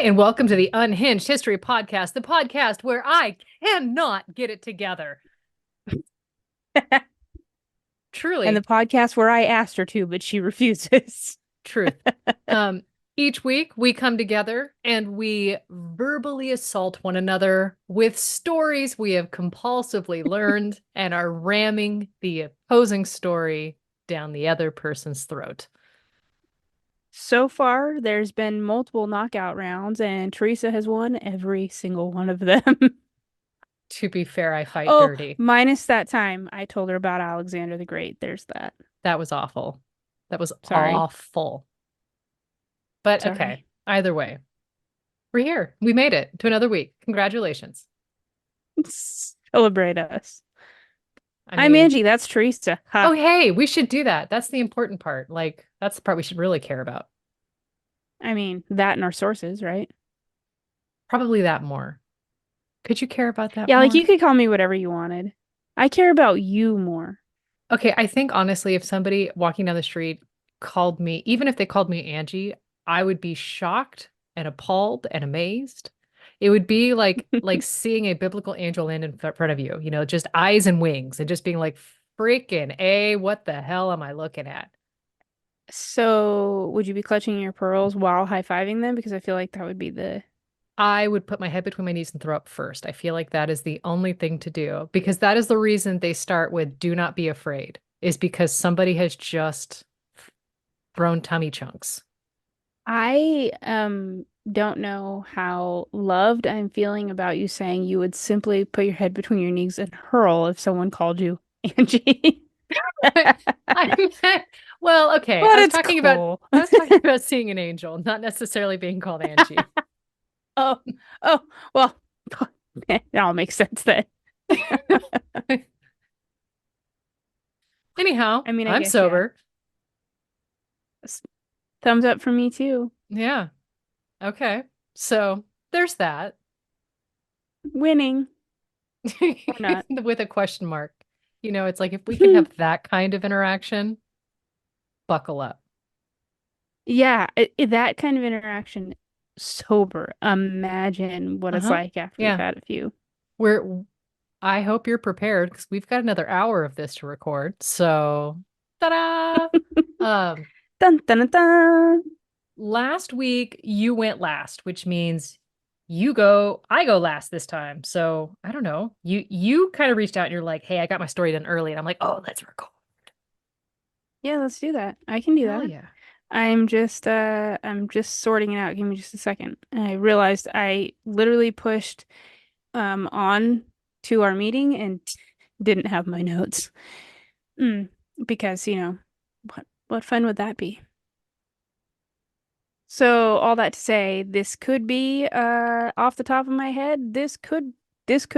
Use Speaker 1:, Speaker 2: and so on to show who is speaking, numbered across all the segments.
Speaker 1: and welcome to the Unhinged History Podcast, the podcast where I cannot get it together.
Speaker 2: And the
Speaker 1: Truly,
Speaker 2: podcast where I asked her to, but she refuses.
Speaker 1: truth. Um, each week we come together and we verbally assault one another with stories we have compulsively learned and are ramming the opposing story down the other person's throat.
Speaker 2: So far, there's been multiple knockout rounds, and Theresa has won every single one of them.
Speaker 1: To be fair, I fight
Speaker 2: Oh,
Speaker 1: dirty.
Speaker 2: minus that time I told her about Alexander the Great. There's that.
Speaker 1: That was awful. That was
Speaker 2: Sorry.
Speaker 1: awful. But okay,
Speaker 2: Sorry.
Speaker 1: either way. We're here. We made it to another week. Congratulations.
Speaker 2: Celebrate us.
Speaker 1: I
Speaker 2: I'm
Speaker 1: mean,
Speaker 2: Angie. That's Theresa.
Speaker 1: oh,
Speaker 2: Ha.
Speaker 1: hey, we should do that. That's the important part. Like, that's the part we should really care about.
Speaker 2: I mean, that and our sources, right?
Speaker 1: Probably that more. Could you care about that
Speaker 2: Yeah, like
Speaker 1: more?
Speaker 2: you could call me whatever you wanted. I care about you more.
Speaker 1: Okay, I think honestly, if somebody walking down the street called me, even if they called me Angie, I would be shocked and appalled and amazed. It would be like seeing a biblical angel land in front of you, just eyes and wings and just being like, freaking A, what the hell am I looking at?
Speaker 2: So, would you be clutching your pearls while high-fiving them? Because I feel like that would be the
Speaker 1: I would put my head between my knees and throw up first. I feel like that is the only thing to do because that is the reason they start with do not be afraid, is because somebody has just thrown tummy chunks.
Speaker 2: I don't know how loved I'm feeling about you saying you would simply put your head between your knees and hurl if someone called you Angie.
Speaker 1: I meant, well, okay.
Speaker 2: But it's cool.
Speaker 1: I was talking about seeing an angel, not necessarily being called Angie.
Speaker 2: Oh, oh, well, it all makes sense then.
Speaker 1: Anyhow,
Speaker 2: I mean, I
Speaker 1: I'm
Speaker 2: guess, yeah.
Speaker 1: sober.
Speaker 2: S- Thumbs up for me too.
Speaker 1: Yeah. Okay. So there's that.
Speaker 2: Winning or not.
Speaker 1: With a question mark. It's like if we can have that kind of interaction, buckle up.
Speaker 2: Yeah, that kind of interaction, sober. Imagine what it's
Speaker 1: Uh-huh.
Speaker 2: like after we've
Speaker 1: Yeah.
Speaker 2: had a few.
Speaker 1: We're I hope you're prepared because we've got another hour of this to record. So, ta-da! Um,
Speaker 2: Dun dun dun dun.
Speaker 1: last week you went last, which means I go last this time. So, I don't know. You kind of reached out and you're like, "Hey, I got my story done early." And I'm like, "Oh, let's record."
Speaker 2: Yeah, let's do that. I can do
Speaker 1: Hell
Speaker 2: that.
Speaker 1: yeah.
Speaker 2: I'm just sorting it out. Give me just a second. I realized I literally pushed on to our meeting and didn't have my notes. Mm, because, what fun would that be? So all that to say, this could be off the top of my head, this could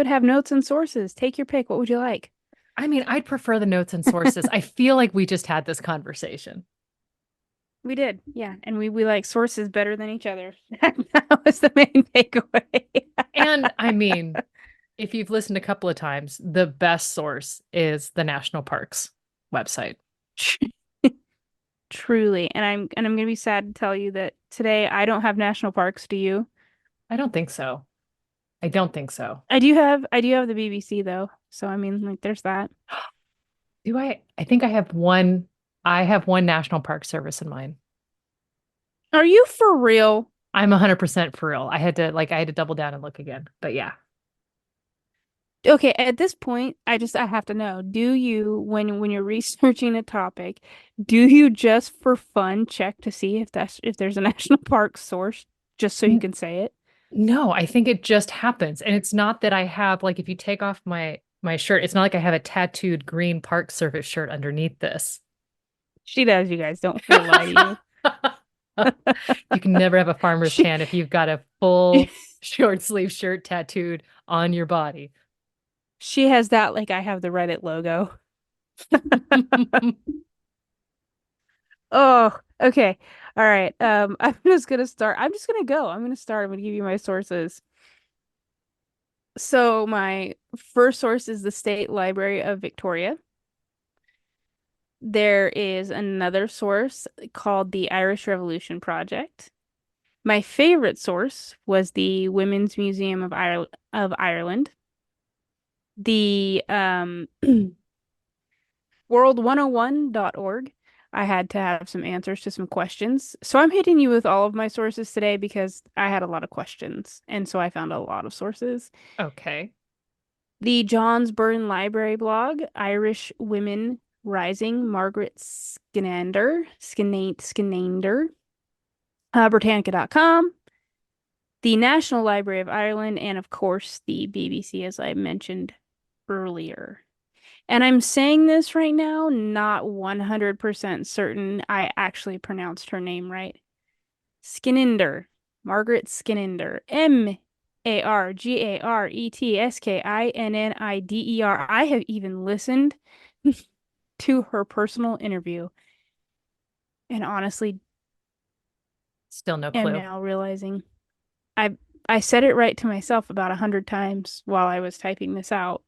Speaker 2: have notes and sources. Take your pick. What would you like?
Speaker 1: I mean, I'd prefer the notes and sources. I feel like we just had this conversation.
Speaker 2: We did, yeah, and we like sources better than each other. That was the main takeaway.
Speaker 1: And I mean, if you've listened a couple of times, the best source is the national parks website.
Speaker 2: Truly, and I'm gonna be sad to tell you that today I don't have national parks. Do you?
Speaker 1: I don't think so. I don't think so.
Speaker 2: I do have the BBC though. So I mean, like, there's that.
Speaker 1: Do I? I think I have one. I have one national park service in mind.
Speaker 2: Are you for real?
Speaker 1: I'm 100% for real. I had to double down and look again. But yeah.
Speaker 2: Okay, at this point, I have to know, do you when you're researching a topic, do you just for fun check to see if there's a national park source just so you
Speaker 1: N-
Speaker 2: can say it?
Speaker 1: no, I think it just happens. And it's not that I have like if you take off my shirt, it's not like I have a tattooed green Park Service shirt underneath this.
Speaker 2: She does, you guys. Don't let her lie to you.
Speaker 1: You can never have a farmer's
Speaker 2: She
Speaker 1: tan if you've got a full short sleeve shirt tattooed on your body.
Speaker 2: she has that like I have the Reddit logo. Oh, okay. All right. I'm just gonna start. I'm just gonna go. I'm gonna start. I'm gonna give you my sources. So my first source is the State Library of Victoria. There is another source called the Irish Revolution Project. My favorite source was the Women's Museum of Ireland, the world101.org. I had to have some answers to some questions. So I'm hitting you with all of my sources today because I had a lot of questions. And so I found a lot of sources.
Speaker 1: Okay.
Speaker 2: The Johns Burn Library blog, Irish Women Rising, Margaret Skinnider, Britannica.com, the National Library of Ireland, and of course the BBC, as I mentioned earlier. And I'm saying this right now, not 100% certain I actually pronounced her name right. Skinnider, Margaret Skinnider, MargaretSkinnider. I have even listened to her personal interview and honestly
Speaker 1: Still no
Speaker 2: am
Speaker 1: clue.
Speaker 2: now realizing I I said it right to myself about 100 times while I was typing this out,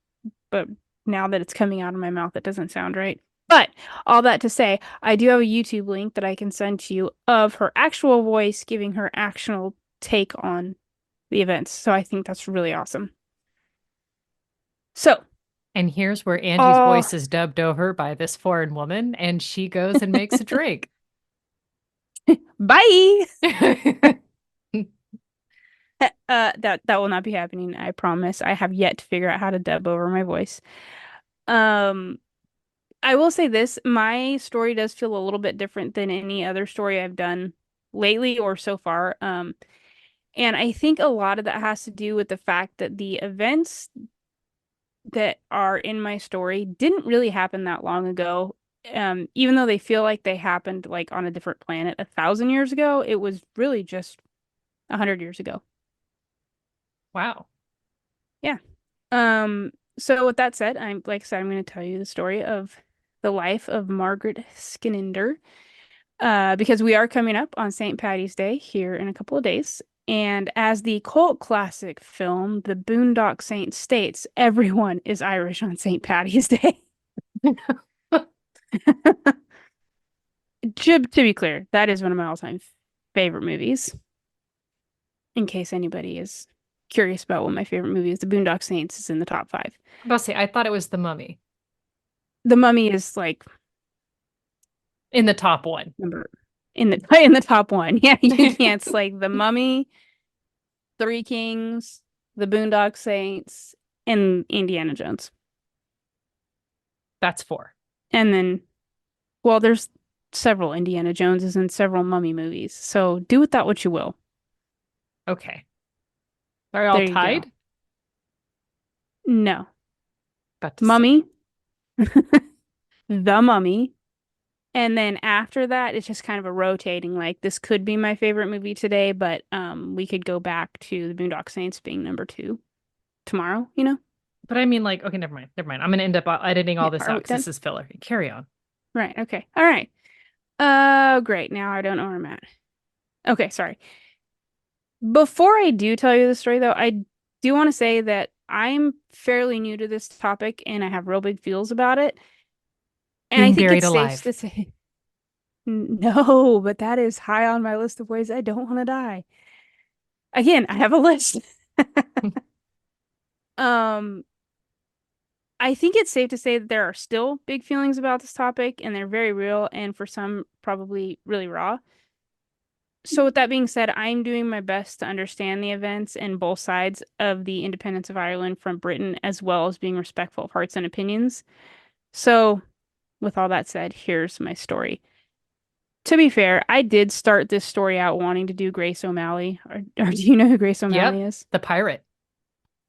Speaker 2: but now that it's coming out of my mouth, it doesn't sound right. But all that to say, I do have a YouTube link that I can send to you of her actual voice giving her actual take on the events. So I think that's really awesome. So,
Speaker 1: And here's where Angie's
Speaker 2: all
Speaker 1: voice is dubbed over by this foreign woman, and she goes and makes a drink.
Speaker 2: bye. That will not be happening, I promise. I have yet to figure out how to dub over my voice. Um, I will say this, my story does feel a little bit different than any other story I've done lately or so far. And I think a lot of that has to do with the fact that the events that are in my story didn't really happen that long ago. Even though they feel like they happened like on a different planet 1,000 years ago, it was really just 100 years ago.
Speaker 1: Wow.
Speaker 2: Yeah. So with that said, I'm like I said, I'm going to tell you the story of the life of Margaret Skinnider, because we are coming up on St. Patty's Day here in a couple of days. And as the cult classic film, The Boondock Saints states, everyone is Irish on St. Patty's Day. To be clear, that is one of my all-time favorite movies. In case anybody is curious about what my favorite movie is, The Boondock Saints is in the top five.
Speaker 1: I'm about to say, I thought it was The Mummy
Speaker 2: The Mummy is like
Speaker 1: in the top one.
Speaker 2: number in the top one. Yeah, you can't. It's like The Mummy, Three Kings, The Boondock Saints, and Indiana Jones.
Speaker 1: That's four.
Speaker 2: And then, well, there's several Indiana Joneses and several Mummy movies. So do with that what you will.
Speaker 1: Okay. Are they all
Speaker 2: There you go.
Speaker 1: tied?
Speaker 2: No.
Speaker 1: About to say.
Speaker 2: Mummy, The Mummy. And then after that, it's just kind of a rotating, like this could be my favorite movie today, but we could go back to The Boondock Saints being number two tomorrow, you know?
Speaker 1: But I mean, like, okay, never mind. Never mind. I'm going to end up editing all
Speaker 2: Yeah,
Speaker 1: this
Speaker 2: are
Speaker 1: out
Speaker 2: we
Speaker 1: because
Speaker 2: done?
Speaker 1: this is filler. Carry on.
Speaker 2: Right, okay. All right. Oh, great. Now I don't know where I'm at. Okay, sorry. Before I do tell you the story, though, I do want to say that I'm fairly new to this topic and I have real big feels about it. And I
Speaker 1: Being
Speaker 2: think
Speaker 1: buried
Speaker 2: it's safe
Speaker 1: alive.
Speaker 2: to say, no, but that is high on my list of ways I don't want to die. Again, I have a list. Um, I think it's safe to say that there are still big feelings about this topic and they're very real and for some probably really raw. So with that being said, I'm doing my best to understand the events and both sides of the independence of Ireland from Britain, as well as being respectful of hearts and opinions. So with all that said, here's my story. To be fair, I did start this story out wanting to do Grace O'Malley. Or do you know who Grace O'Malley
Speaker 1: Yep.
Speaker 2: is?
Speaker 1: The pirate.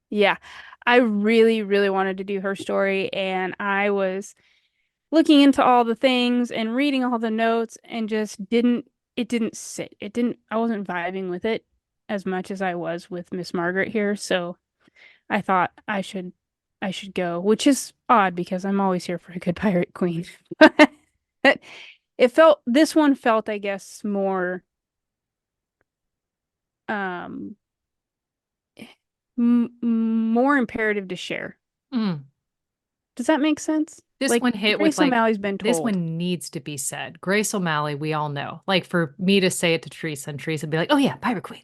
Speaker 2: Yeah, I really, really wanted to do her story, and I was looking into all the things and reading all the notes and just it didn't sit. It didn't I wasn't vibing with it as much as I was with Miss Margaret here, so I thought I should go, which is odd because I'm always here for a good pirate queen. But this one felt, I guess, more um more imperative to share.
Speaker 1: Mm.
Speaker 2: Does that make sense?
Speaker 1: This
Speaker 2: Like
Speaker 1: one hit with
Speaker 2: Grace
Speaker 1: like,
Speaker 2: O'Malley's been
Speaker 1: this
Speaker 2: told.
Speaker 1: one needs to be said. Grace O'Malley, we all know. Like for me to say it to Teresa and Teresa be like, oh yeah, Pirate Queen.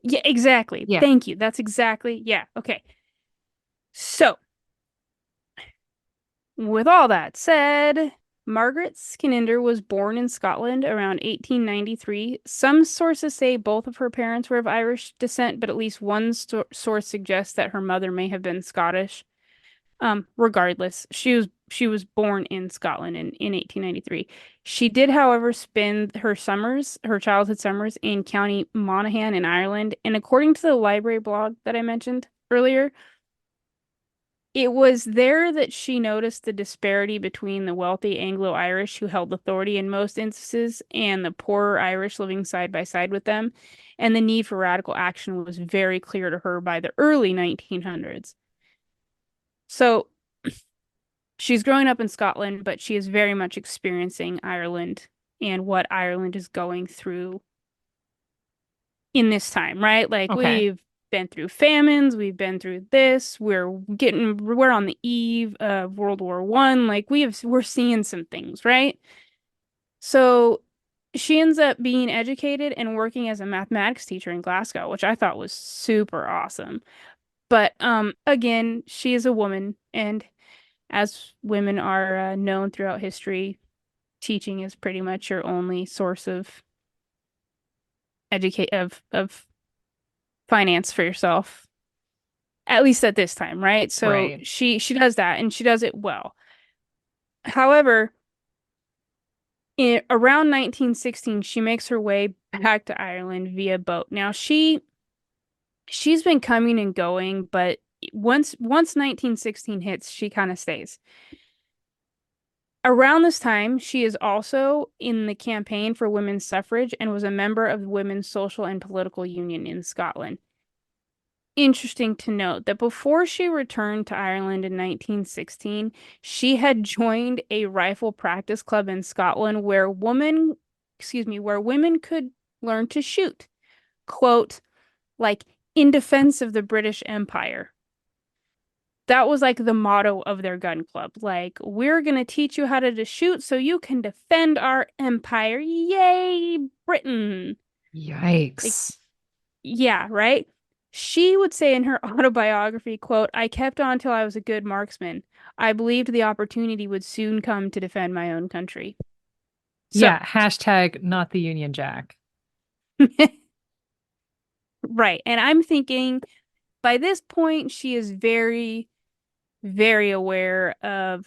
Speaker 2: Yeah, exactly.
Speaker 1: Yeah.
Speaker 2: Thank you. That's exactly. Yeah. Okay. So, with all that said, Margaret Skinnider was born in Scotland around 1893. Some sources say both of her parents were of Irish descent, but at least one source suggests that her mother may have been Scottish. Regardless, she was born in Scotland in 1893. She did, however, spend her childhood summers in County Monaghan in Ireland, and according to the library blog that I mentioned earlier, it was there that she noticed the disparity between the wealthy Anglo-Irish who held authority in most instances and the poorer Irish living side by side with them, and the need for radical action was very clear to her by the early 1900s. So she's growing up in Scotland, but she is very much experiencing Ireland and what Ireland is going through in this time, right? Like
Speaker 1: Okay.
Speaker 2: we've been through famines, we've been through this, we're on the eve of World War One. Like we're seeing some things, right? So she ends up being educated and working as a mathematics teacher in Glasgow, which I thought was super awesome. But again, she is a woman, and as women are known throughout history, teaching is pretty much your only source of educate of finance for yourself, at least at this time, right? So
Speaker 1: Right.
Speaker 2: she does that and she does it well. However, around 1916, she makes her way back to Ireland via boat. Now she's been coming and going, but once 1916 hits, she kind of stays. Around this time, she is also in the campaign for women's suffrage and was a member of the Women's Social and Political Union in Scotland. Interesting to note that before she returned to Ireland in 1916, she had joined a rifle practice club in Scotland where women could learn to shoot, quote, like in defense of the British Empire. That was like the motto of their gun club. Like, we're going to teach you how to shoot so you can defend our empire. Yay, Britain. Like,
Speaker 1: Yikes.
Speaker 2: yeah, right? She would say in her autobiography, quote, I kept on till I was a good marksman. I believed the opportunity would soon come to defend my own country. So,
Speaker 1: Yeah. Hashtag not the Union Jack.
Speaker 2: right. And I'm thinking by this point, she is very, very aware of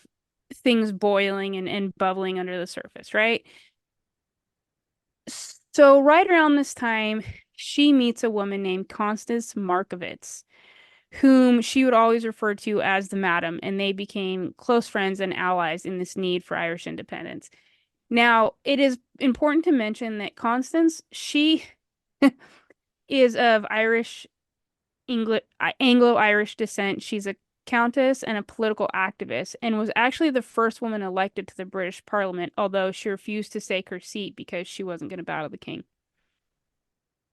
Speaker 2: things boiling and bubbling under the surface, right? So, right around this time, she meets a woman named Constance Markovitz, whom she would always refer to as the Madam, and they became close friends and allies in this need for Irish independence. Now, it is important to mention that Constance, she is of Anglo-Irish descent. She's a countess and a political activist, and was actually the first woman elected to the British Parliament, although she refused to take her seat because she wasn't going to bow to the king.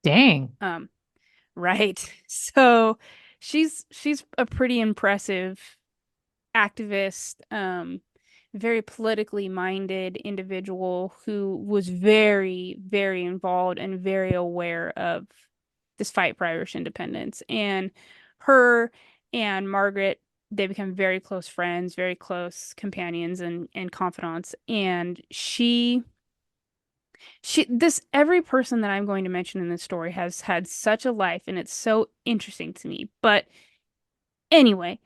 Speaker 1: Dang.
Speaker 2: Um, right. So she's a pretty impressive activist, very politically minded individual who was very, very involved and very aware of this fight for Irish independence. And her and Margaret, they become very close friends, very close companions and confidants. And this every person that I'm going to mention in this story has had such a life, and it's so interesting to me. But anyway,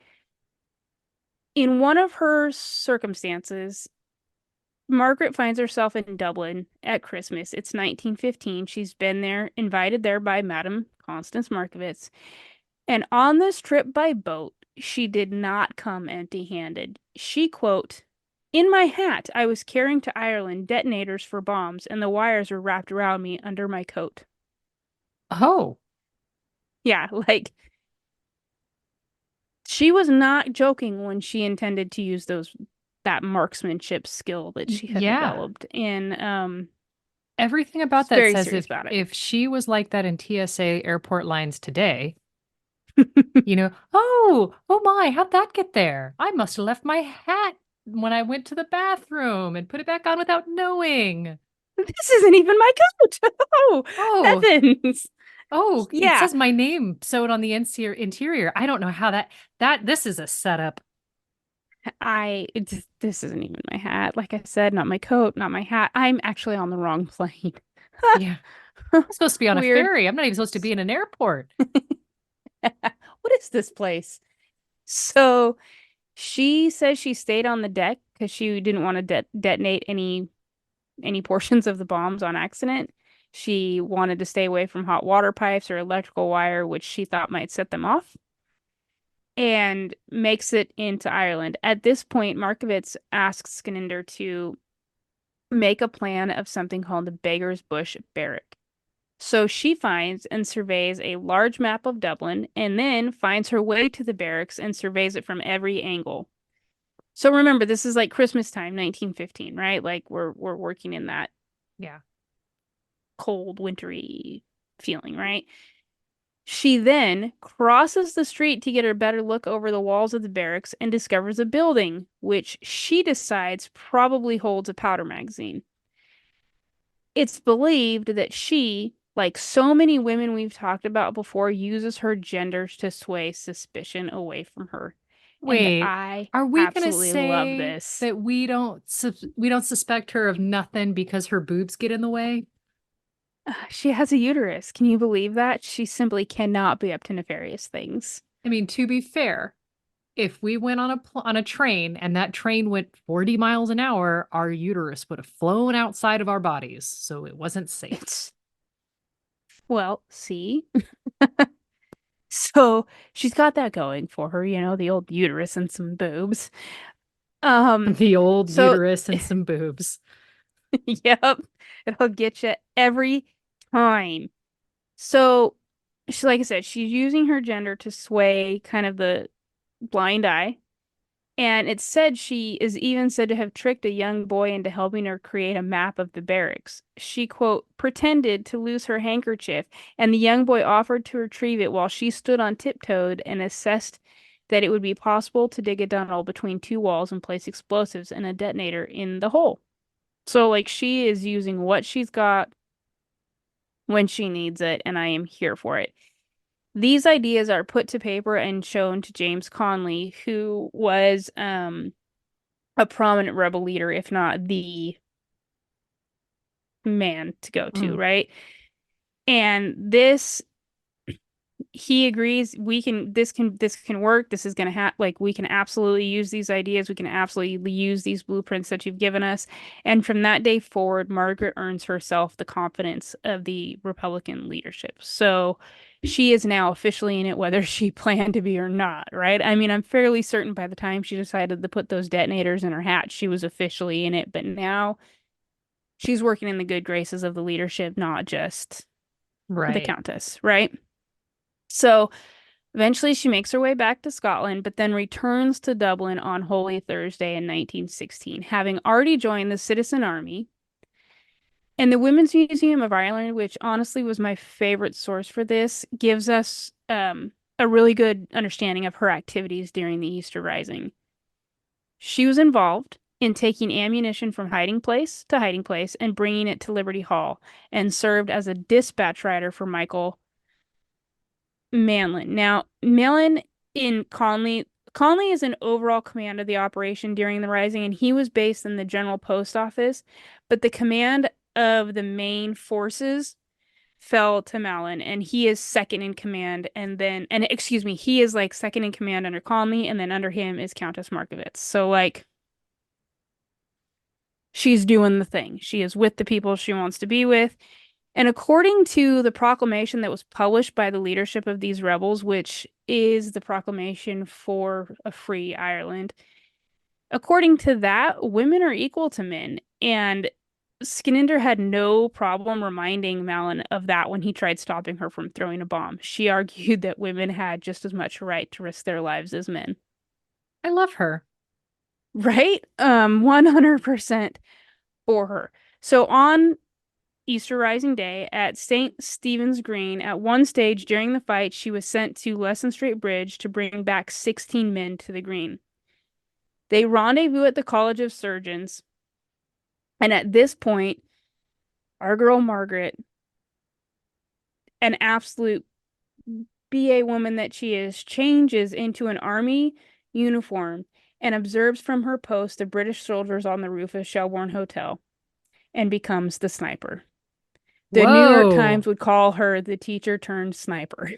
Speaker 2: in one of her circumstances, Margaret finds herself in Dublin at Christmas. It's 1915. She's been there, invited there by Madame Constance Markovitz. And on this trip by boat, she did not come empty-handed. She, quote, in my hat, I was carrying to Ireland detonators for bombs, and the wires were wrapped around me under my coat.
Speaker 1: Oh,
Speaker 2: Yeah, like she was not joking when she intended to use that marksmanship skill that she had
Speaker 1: yeah.
Speaker 2: developed. And
Speaker 1: Everything about
Speaker 2: she's
Speaker 1: that
Speaker 2: very
Speaker 1: says
Speaker 2: serious about it.
Speaker 1: if she was like that in TSA airport lines today, Oh my, how'd that get there? I must have left my hat when I went to the bathroom and put it back on without knowing.
Speaker 2: This isn't even my coat. Oh,
Speaker 1: Oh,
Speaker 2: heavens.
Speaker 1: oh, it
Speaker 2: Yeah.
Speaker 1: says my name sewed on the interior. I don't know how this is a setup.
Speaker 2: This isn't even my hat. Like I said, not my coat, not my hat. I'm actually on the wrong plane.
Speaker 1: Yeah. I'm supposed to be on a
Speaker 2: Weird.
Speaker 1: ferry. I'm not even supposed to be in an airport.
Speaker 2: What is this place? So she says she stayed on the deck because she didn't want to detonate any portions of the bombs on accident. She wanted to stay away from hot water pipes or electrical wire, which she thought might set them off, and makes it into Ireland. At this point, Markovitz asks Skinnider to make a plan of something called the Beggar's Bush Barrack. So she finds and surveys a large map of Dublin and then finds her way to the barracks and surveys it from every angle. So remember, this is like Christmas time, 1915, right? Like we're working in that
Speaker 1: Yeah.
Speaker 2: cold, wintry feeling, right? She then crosses the street to get a better look over the walls of the barracks and discovers a building, which she decides probably holds a powder magazine. It's believed that she, like so many women we've talked about before, uses her gender to sway suspicion away from her. And
Speaker 1: Wait,
Speaker 2: I
Speaker 1: are we gonna
Speaker 2: absolutely love
Speaker 1: say
Speaker 2: this.
Speaker 1: that we don't suspect her of nothing because her boobs get in the way?
Speaker 2: She has a uterus. Can you believe that? She simply cannot be up to nefarious things.
Speaker 1: I mean, to be fair, if we went on a train and that train went 40 miles an hour, our uterus would have flown outside of our bodies, so it wasn't safe.
Speaker 2: It's, well, see? So she's got that going for her, the old uterus and some boobs. Um,
Speaker 1: The old
Speaker 2: so
Speaker 1: uterus and some boobs.
Speaker 2: yep, it'll get you every time. So she, like I said, she's using her gender to sway kind of the blind eye. And it's said she is even said to have tricked a young boy into helping her create a map of the barracks. She, quote, pretended to lose her handkerchief, and the young boy offered to retrieve it while she stood on tiptoed and assessed that it would be possible to dig a tunnel between two walls and place explosives and a detonator in the hole. So, like, she is using what she's got when she needs it, and I am here for it. These ideas are put to paper and shown to James Conley, who was a prominent rebel leader, if not the man to go to,
Speaker 1: Mm.
Speaker 2: right? And this he agrees this can work. This is going to have like we can absolutely use these ideas. We can absolutely use these blueprints that you've given us. And from that day forward, Margaret earns herself the confidence of the Republican leadership. So she is now officially in it, whether she planned to be or not, right? I mean, I'm fairly certain by the time she decided to put those detonators in her hat, she was officially in it. But now she's working in the good graces of the leadership, not just the
Speaker 1: Right.
Speaker 2: Countess, right? So eventually she makes her way back to Scotland, but then returns to Dublin on Holy Thursday in 1916, having already joined the Citizen Army. And the Women's Museum of Ireland, which honestly was my favorite source for this, gives us a really good understanding of her activities during the Easter Rising. She was involved in taking ammunition from hiding place to hiding place and bringing it to Liberty Hall, and served as a dispatch rider for Michael Manlin. Now, Manlin in Conley is in overall command of the operation during the Rising, and he was based in the General Post Office, but the command of the main forces fell to Malin, and he is second in command, and excuse me, he is like second in command under Conley, and then under him is Countess Markovitz. So like she's doing the thing. She is with the people she wants to be with. And according to the proclamation that was published by the leadership of these rebels, which is the proclamation for a free Ireland, according to that, women are equal to men. And Skinnider had no problem reminding Malin of that when he tried stopping her from throwing a bomb. She argued that women had just as much right to risk their lives as men.
Speaker 1: I love her.
Speaker 2: Right? 100% for her. So on Easter Rising Day at St. Stephen's Green. At one stage during the fight, she was sent to Lesson Strait Bridge to bring back 16 men to the green. They rendezvous at the College of Surgeons, and at this point, our girl Margaret, an absolute BA woman that she is, changes into an army uniform and observes from her post the British soldiers on the roof of Shelbourne Hotel and becomes the sniper. The New York
Speaker 1: Whoa.
Speaker 2: Times would call her the teacher turned sniper.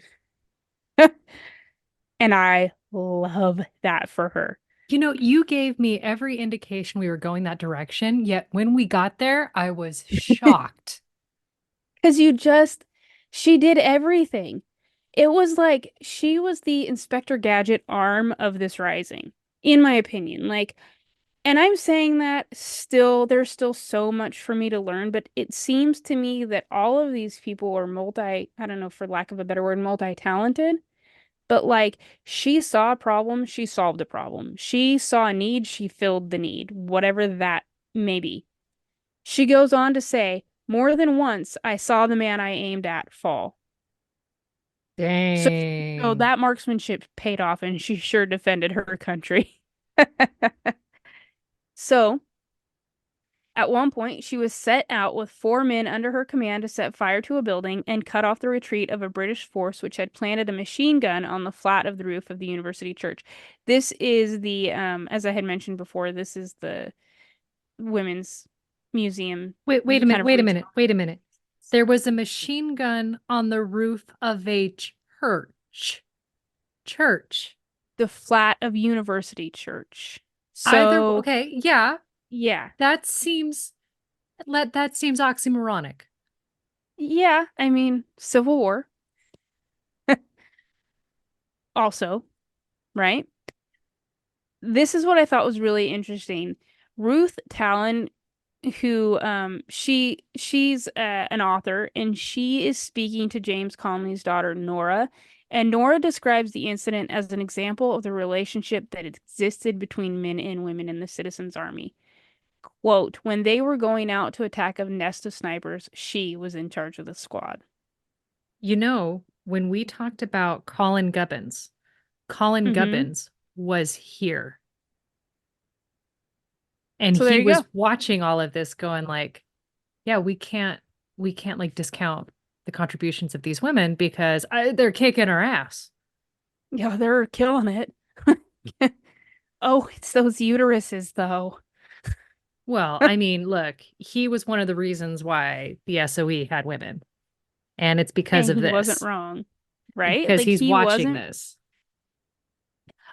Speaker 2: And I love that for her.
Speaker 1: You know, you gave me every indication we were going that direction, yet when we got there, I was shocked.
Speaker 2: Because she did everything. It was like she was the Inspector Gadget arm of this rising, in my opinion. Like, and I'm saying that still, there's still so much for me to learn, but it seems to me that all of these people are I don't know, for lack of a better word, multi-talented. But like, she saw a problem, she solved a problem. She saw a need, she filled the need, whatever that may be. She goes on to say, more than once, I saw the man I aimed at fall. So, so
Speaker 1: Dang.
Speaker 2: that marksmanship paid off, and she sure defended her country. So, at one point, she was set out with 4 men under her command to set fire to a building and cut off the retreat of a British force which had planted a machine gun on the flat of the roof of the university church. This is as I had mentioned before, this is the women's museum.
Speaker 1: Wait a
Speaker 2: He kind
Speaker 1: minute,
Speaker 2: of
Speaker 1: wait a
Speaker 2: reads
Speaker 1: minute, wait a minute. There was a machine gun on the roof of a church. Church.
Speaker 2: the flat of university church.
Speaker 1: Either,
Speaker 2: So,
Speaker 1: okay, yeah,
Speaker 2: yeah.
Speaker 1: that seems that seems oxymoronic.
Speaker 2: Yeah, I mean, Civil War also, right? This is what I thought was really interesting. Ruth Talon, who she's an author, and she is speaking to James Conley's daughter Nora, and Nora describes the incident as an example of the relationship that existed between men and women in the Citizens Army. Quote, when they were going out to attack a nest of snipers, she was in charge of the squad.
Speaker 1: You know, when we talked about Colin
Speaker 2: Mm-hmm.
Speaker 1: Gubbins was here and
Speaker 2: So there
Speaker 1: he
Speaker 2: you
Speaker 1: was
Speaker 2: go.
Speaker 1: watching all of this going like, yeah, we can't like discount the contributions of these women because they're kicking our ass.
Speaker 2: Yeah, they're killing it. Oh, it's those uteruses, though.
Speaker 1: Well, I mean, look, he was one of the reasons why the SOE had women, and it's because
Speaker 2: And
Speaker 1: of
Speaker 2: he wasn't
Speaker 1: this,
Speaker 2: wrong, right?
Speaker 1: because
Speaker 2: Like
Speaker 1: he's
Speaker 2: he
Speaker 1: watching
Speaker 2: wasn't.
Speaker 1: this.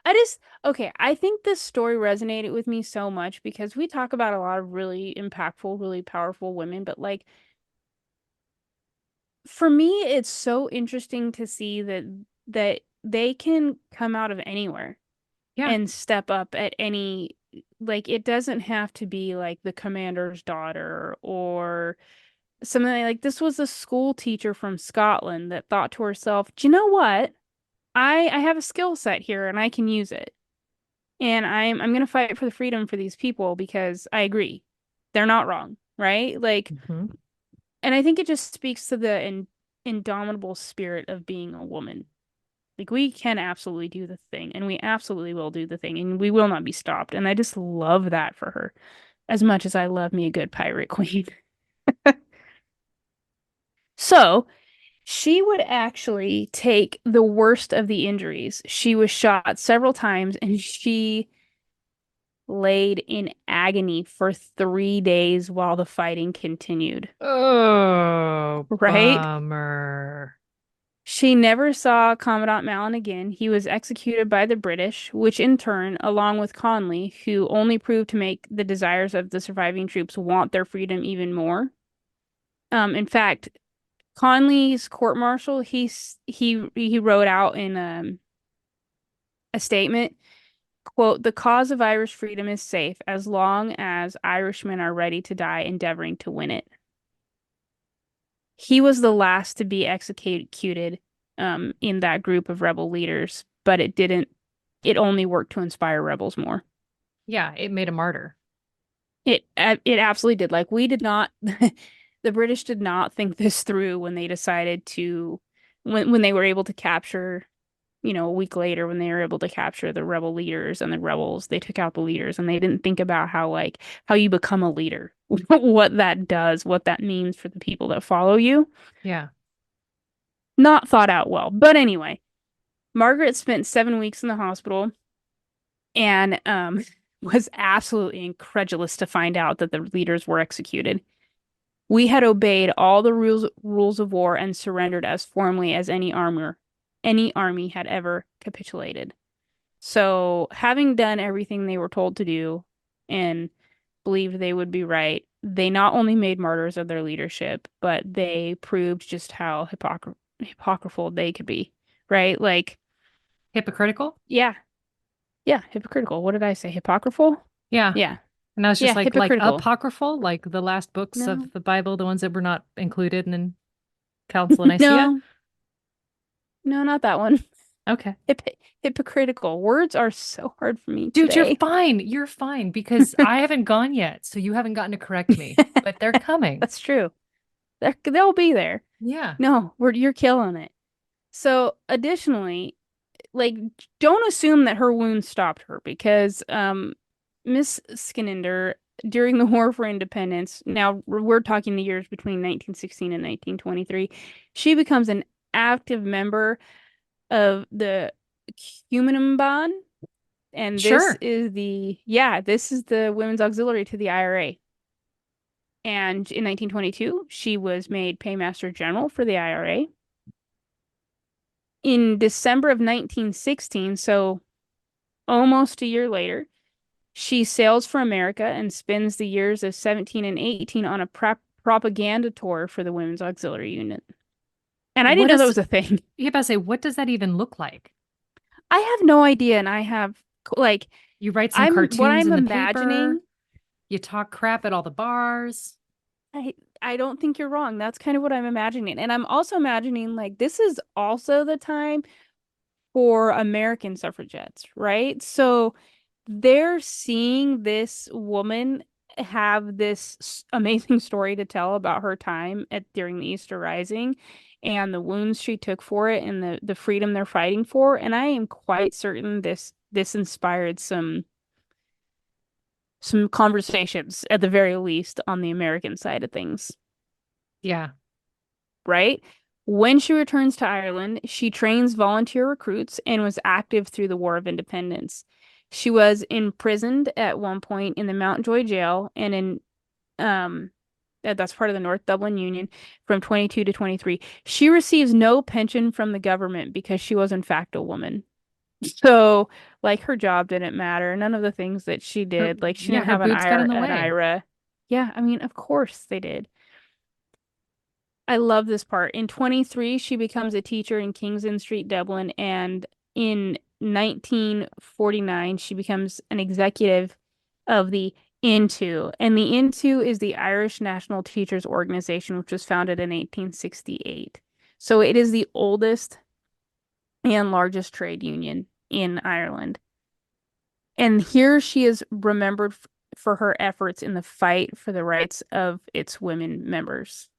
Speaker 2: I just, okay, I think this story resonated with me so much because we talk about a lot of really impactful, really powerful women, but like for me, it's so interesting to see that they can come out of anywhere
Speaker 1: Yeah.
Speaker 2: and step up at any, like it doesn't have to be like the commander's daughter or something like this. Was a school teacher from Scotland that thought to herself, "Do you know what? I have a skill set here and I can use it. And I'm gonna fight for the freedom for these people because I agree. They're not wrong, right? Like,
Speaker 1: Mhm.
Speaker 2: and I think it just speaks to the indomitable spirit of being a woman. Like we can absolutely do the thing and we absolutely will do the thing and we will not be stopped. And I just love that for her as much as I love me a good pirate queen. So, she would actually take the worst of the injuries. She was shot several times and she laid in agony for 3 days while the fighting continued.
Speaker 1: Oh,
Speaker 2: Right?
Speaker 1: bummer.
Speaker 2: She never saw Commandant Malin again. He was executed by the British, which in turn, along with Conley, who only proved to make the desires of the surviving troops want their freedom even more. In fact, Conley's court-martial, he wrote out in a statement, quote, the cause of Irish freedom is safe as long as Irishmen are ready to die endeavoring to win it. He was the last to be executed in that group of rebel leaders, but it only worked to inspire rebels more.
Speaker 1: Yeah, it made a martyr.
Speaker 2: It absolutely did. Like we did not The British did not think this through when they decided to, when they were able to capture, a week later, when they were able to capture the rebel leaders and the rebels, they took out the leaders and they didn't think about how you become a leader, what that does, what that means for the people that follow you.
Speaker 1: Yeah.
Speaker 2: Not thought out well. But anyway, Margaret spent 7 weeks in the hospital and was absolutely incredulous to find out that the leaders were executed. We had obeyed all the rules of war and surrendered as formally as any army had ever capitulated. So, having done everything they were told to do and believed they would be right, they not only made martyrs of their leadership, but they proved just how hypocritical they could be, right? Like,
Speaker 1: Hypocritical?
Speaker 2: yeah, yeah, hypocritical. What did I say? Hypocritical?
Speaker 1: Yeah.
Speaker 2: Yeah,
Speaker 1: And I was
Speaker 2: yeah,
Speaker 1: just like
Speaker 2: hypocritical.
Speaker 1: apocryphal, like the last books
Speaker 2: No,
Speaker 1: of the Bible, the ones that were not included in Council of Nicaea.
Speaker 2: no, no, not that one.
Speaker 1: Okay.
Speaker 2: Hip Hypocritical. Words are so hard for me
Speaker 1: Dude, you're
Speaker 2: today.
Speaker 1: fine. You're fine because I haven't gone yet, so you haven't gotten to correct me, but they're coming.
Speaker 2: That's true. They'll be there.
Speaker 1: Yeah.
Speaker 2: No, you're killing it. So, additionally, like, don't assume that her wounds stopped her because Miss Skinnider during the War for Independence, now we're talking the years between 1916 and 1923, she becomes an active member of the Bond, and
Speaker 1: Sure.
Speaker 2: this is the women's auxiliary to the IRA. And in 1922, she was made paymaster general for the IRA. In December of 1916, so almost a year later, she sails for America and spends the years of 17 and 18 on a propaganda tour for the Women's Auxiliary Unit. And I didn't
Speaker 1: What
Speaker 2: know that
Speaker 1: is,
Speaker 2: was a thing.
Speaker 1: you about to say, what does that even look like?
Speaker 2: I have no idea. And I have, like,
Speaker 1: You write some
Speaker 2: what
Speaker 1: cartoons
Speaker 2: I'm
Speaker 1: in the
Speaker 2: imagining.
Speaker 1: paper, you talk crap at all the bars.
Speaker 2: I, I don't think you're wrong. That's kind of what I'm imagining. And I'm also imagining, like, this is also the time for American suffragettes, right? So they're seeing this woman have this amazing story to tell about her time during the Easter Rising and the wounds she took for it and the freedom they're fighting for. And I am quite certain this inspired some conversations at the very least on the American side of things,
Speaker 1: Yeah.
Speaker 2: right? When she returns to Ireland, she trains volunteer recruits and was active through the War of Independence. She was imprisoned at one point in the Mountjoy jail and um that's part of the North Dublin Union from 22 to 23. She receives no pension from the government because she was in fact a woman. So, like, her job didn't matter. None of the things that she
Speaker 1: Her,
Speaker 2: did, like she
Speaker 1: yeah,
Speaker 2: didn't
Speaker 1: her
Speaker 2: have an
Speaker 1: boots got
Speaker 2: IRA,
Speaker 1: in the
Speaker 2: an
Speaker 1: way.
Speaker 2: IRA. Yeah, I mean, of course they did. I love this part. In 23, she becomes a teacher in Kingston Street, Dublin, and in 1949, she becomes an executive of the INTO. And the INTO is the Irish National Teachers Organization, which was founded in 1868. So it is the oldest and largest trade union in Ireland. And here she is remembered for her efforts in the fight for the rights of its women members.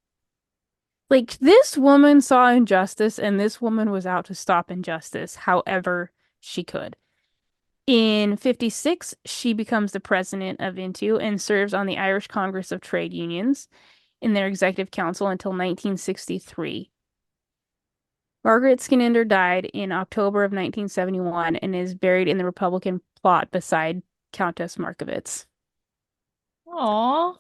Speaker 2: Like, this woman saw injustice and this woman was out to stop injustice however she could. In 56, she becomes the president of INTO and serves on the Irish Congress of Trade Unions in their executive council until 1963. Margaret Skinnider died in October of 1971 and is buried in the Republican plot beside Countess Markovitz.
Speaker 1: Aw,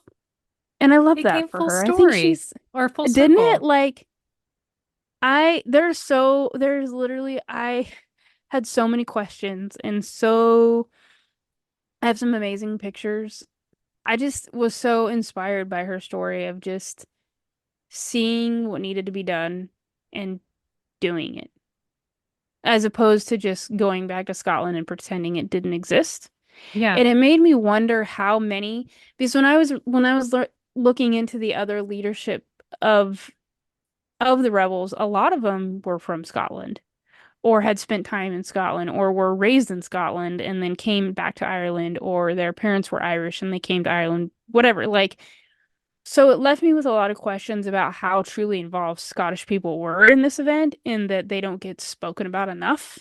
Speaker 2: And I love
Speaker 1: it
Speaker 2: that
Speaker 1: came
Speaker 2: for
Speaker 1: full
Speaker 2: her. I think
Speaker 1: story
Speaker 2: she's,
Speaker 1: or full
Speaker 2: didn't it?
Speaker 1: circle.
Speaker 2: Like, there's literally, I had so many questions and I have some amazing pictures. I just was so inspired by her story of just seeing what needed to be done and doing it, as opposed to just going back to Scotland and pretending it didn't exist.
Speaker 1: Yeah.
Speaker 2: And it made me wonder how many, because when I was looking into the other leadership of of the rebels, a lot of them were from Scotland or had spent time in Scotland or were raised in Scotland and then came back to Ireland, or their parents were Irish and they came to Ireland, whatever. Like, So it left me with a lot of questions about how truly involved Scottish people were in this event, in that they don't get spoken about enough.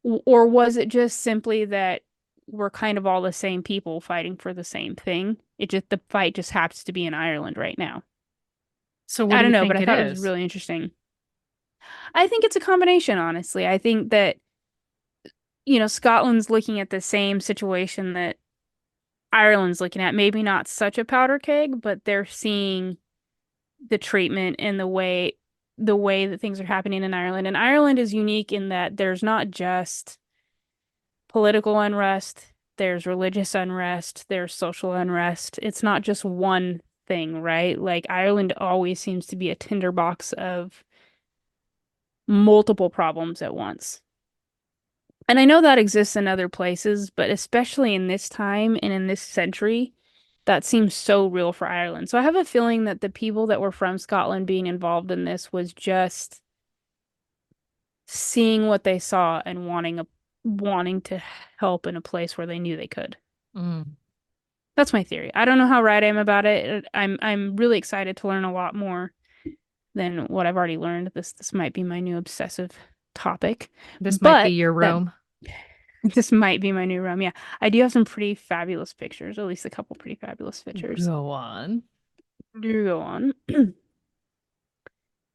Speaker 2: Or was it just simply that we're kind of all the same people fighting for the same thing? It just the fight just happens to be in Ireland right now.
Speaker 1: So what
Speaker 2: I
Speaker 1: do
Speaker 2: don't
Speaker 1: you
Speaker 2: know, but
Speaker 1: think
Speaker 2: I
Speaker 1: it
Speaker 2: thought it was
Speaker 1: is?
Speaker 2: really interesting. I think it's a combination, honestly. I think that, Scotland's looking at the same situation that Ireland's looking at. Maybe not such a powder keg, but they're seeing the treatment and the way that things are happening in Ireland. And Ireland is unique in that there's not just political unrest, there's religious unrest, there's social unrest. It's not just one thing, right? Like Ireland always seems to be a tinderbox of multiple problems at once. And I know that exists in other places, but especially in this time and in this century, that seems so real for Ireland. So I have a feeling that the people that were from Scotland being involved in this was just seeing what they saw and wanting to help in a place where they knew they could.
Speaker 1: Mm.
Speaker 2: That's my theory. I don't know how right I am about it. I'm really excited to learn a lot more than what I've already learned. This might be my new obsessive topic,
Speaker 1: This might be
Speaker 2: but
Speaker 1: your
Speaker 2: that
Speaker 1: room.
Speaker 2: this might be my new realm. Yeah, I do have some pretty fabulous pictures, at least a couple pretty fabulous pictures.
Speaker 1: Go on.
Speaker 2: Do go on.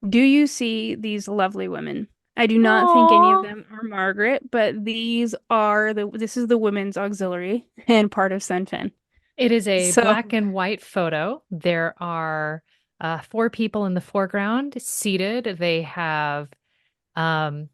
Speaker 2: Do you see these lovely women? I do not think any of
Speaker 1: Aww.
Speaker 2: them are Margaret, but this is the women's auxiliary and part of Sunfen.
Speaker 1: It is a
Speaker 2: So,
Speaker 1: black and white photo. There are four people in the foreground seated. They have um,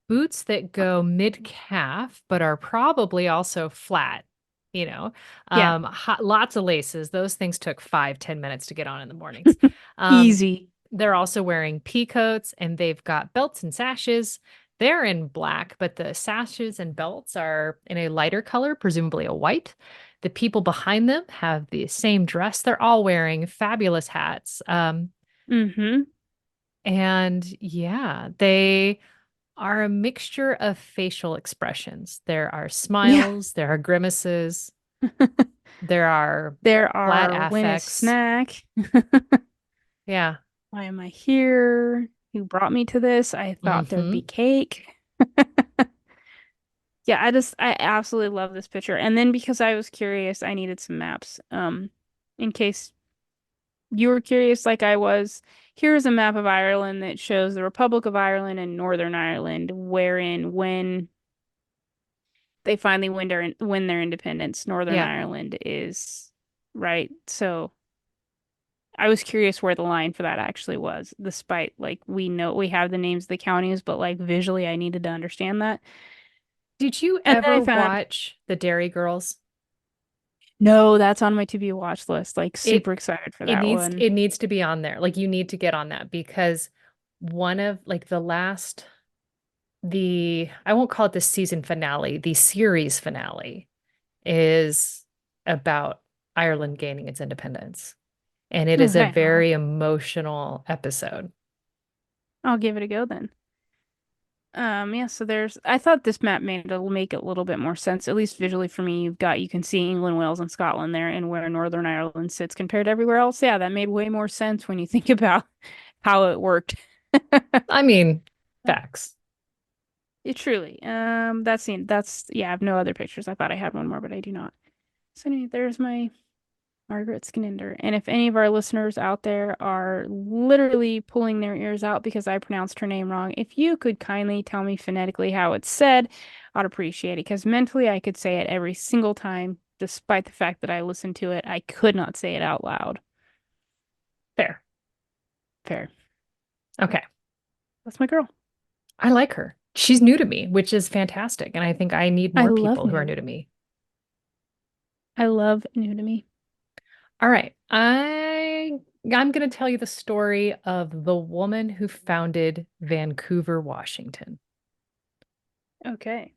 Speaker 1: boots that go mid-calf, but are probably also flat, you know.
Speaker 2: yeah,
Speaker 1: Lots of laces. Those things took 5, 10 minutes to get on in the mornings. Um,
Speaker 2: easy.
Speaker 1: they're also wearing pea coats and they've got belts and sashes. They're in black, but the sashes and belts are in a lighter color, presumably a white. The people behind them have the same dress. They're all wearing fabulous hats.
Speaker 2: Mm-hmm.
Speaker 1: And yeah, they are a mixture of facial expressions. There are
Speaker 2: Yeah.
Speaker 1: smiles, there are grimaces, there are
Speaker 2: There
Speaker 1: flat
Speaker 2: are win a
Speaker 1: affects.
Speaker 2: snack.
Speaker 1: Yeah.
Speaker 2: Why am I here? Who brought me to this? I thought there'd
Speaker 1: Mm-hmm.
Speaker 2: be cake. Yeah, I absolutely love this picture. And then because I was curious, I needed some maps. In case you were curious like I was, here's a map of Ireland that shows the Republic of Ireland and Northern Ireland, wherein when they finally win their independence, Northern
Speaker 1: Yeah.
Speaker 2: Ireland is right. So I was curious where the line for that actually was, despite like we have the names of the counties, but like visually I needed to understand that.
Speaker 1: Did you
Speaker 2: And then I
Speaker 1: ever
Speaker 2: found
Speaker 1: watch The Dairy Girls?
Speaker 2: no, that's on my to be watch list. Like
Speaker 1: It
Speaker 2: super excited for
Speaker 1: it
Speaker 2: that
Speaker 1: needs
Speaker 2: one.
Speaker 1: it needs to be on there. Like you need to get on that because one of like the I won't call it the season finale, the series finale is about Ireland gaining its independence. And it is a
Speaker 2: Okay,
Speaker 1: very emotional episode.
Speaker 2: I'll give it a go then. Yeah, so I thought this map made it'll make it a little bit more sense, at least visually for me. You can see England, Wales, and Scotland there and where Northern Ireland sits compared to everywhere else. Yeah, that made way more sense when you think about how it worked.
Speaker 1: I mean, facts.
Speaker 2: It truly. That's yeah, I have no other pictures. I thought I had one more, but I do not. So anyway, there's my Margaret Skinnider. And if any of our listeners out there are literally pulling their ears out because I pronounced her name wrong, if you could kindly tell me phonetically how it's said, I'd appreciate it. Because mentally, I could say it every single time, despite the fact that I listened to it, I could not say it out loud.
Speaker 1: Fair.
Speaker 2: Fair.
Speaker 1: Okay.
Speaker 2: That's my girl.
Speaker 1: I like her. She's new to me, which is fantastic. And I think I need
Speaker 2: I
Speaker 1: more
Speaker 2: love
Speaker 1: people who are
Speaker 2: new.
Speaker 1: new to me.
Speaker 2: I love new to me.
Speaker 1: All right. I'm going to tell you the story of the woman who founded Vancouver, Washington.
Speaker 2: Okay.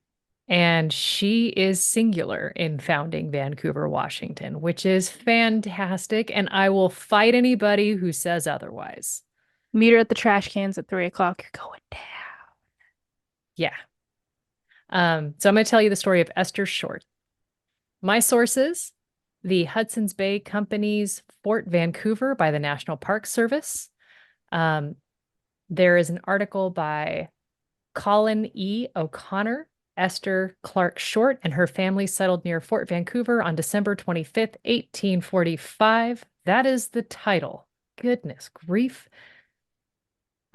Speaker 1: And she is singular in founding Vancouver, Washington, which is fantastic. And I will fight anybody who says otherwise.
Speaker 2: Meet her at the trash cans at 3 o'clock. You're going down.
Speaker 1: Yeah. So I'm going to tell you the story of Esther Short. My sources, the Hudson's Bay Company's Fort Vancouver by the National Park Service. Um, there is an article by Colin E. O'Connor. Esther Clark Short and her family settled near Fort Vancouver on December 25th, 1845. That is the title. Goodness grief.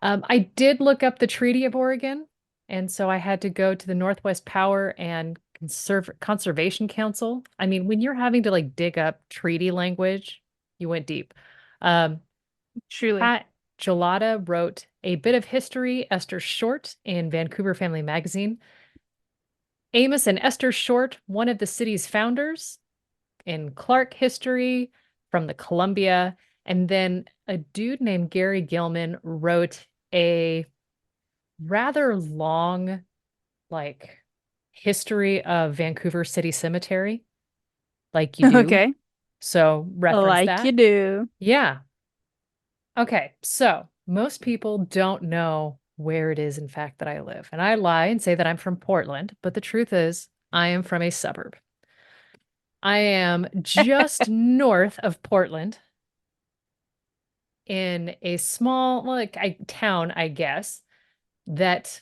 Speaker 1: I did look up the Treaty of Oregon, and so I had to go to the Northwest Power and Conservation Council. I mean, when you're having to like dig up treaty language, you went deep. Um,
Speaker 2: Truly.
Speaker 1: Pat Gelada wrote a bit of history, Esther Short, in Vancouver Family Magazine. Amos and Esther Short, one of the city's founders, in Clark history from the Columbia. And then a dude named Gary Gilman wrote a rather long, like, history of Vancouver City Cemetery, like you do.
Speaker 2: Okay.
Speaker 1: So reference
Speaker 2: Like you
Speaker 1: that.
Speaker 2: do.
Speaker 1: Yeah. Okay. So most people don't know where it is, in fact, that I live. And I lie and say that I'm from Portland, but the truth is, I am from a suburb. I am just north of Portland in a small, like, town, I guess, that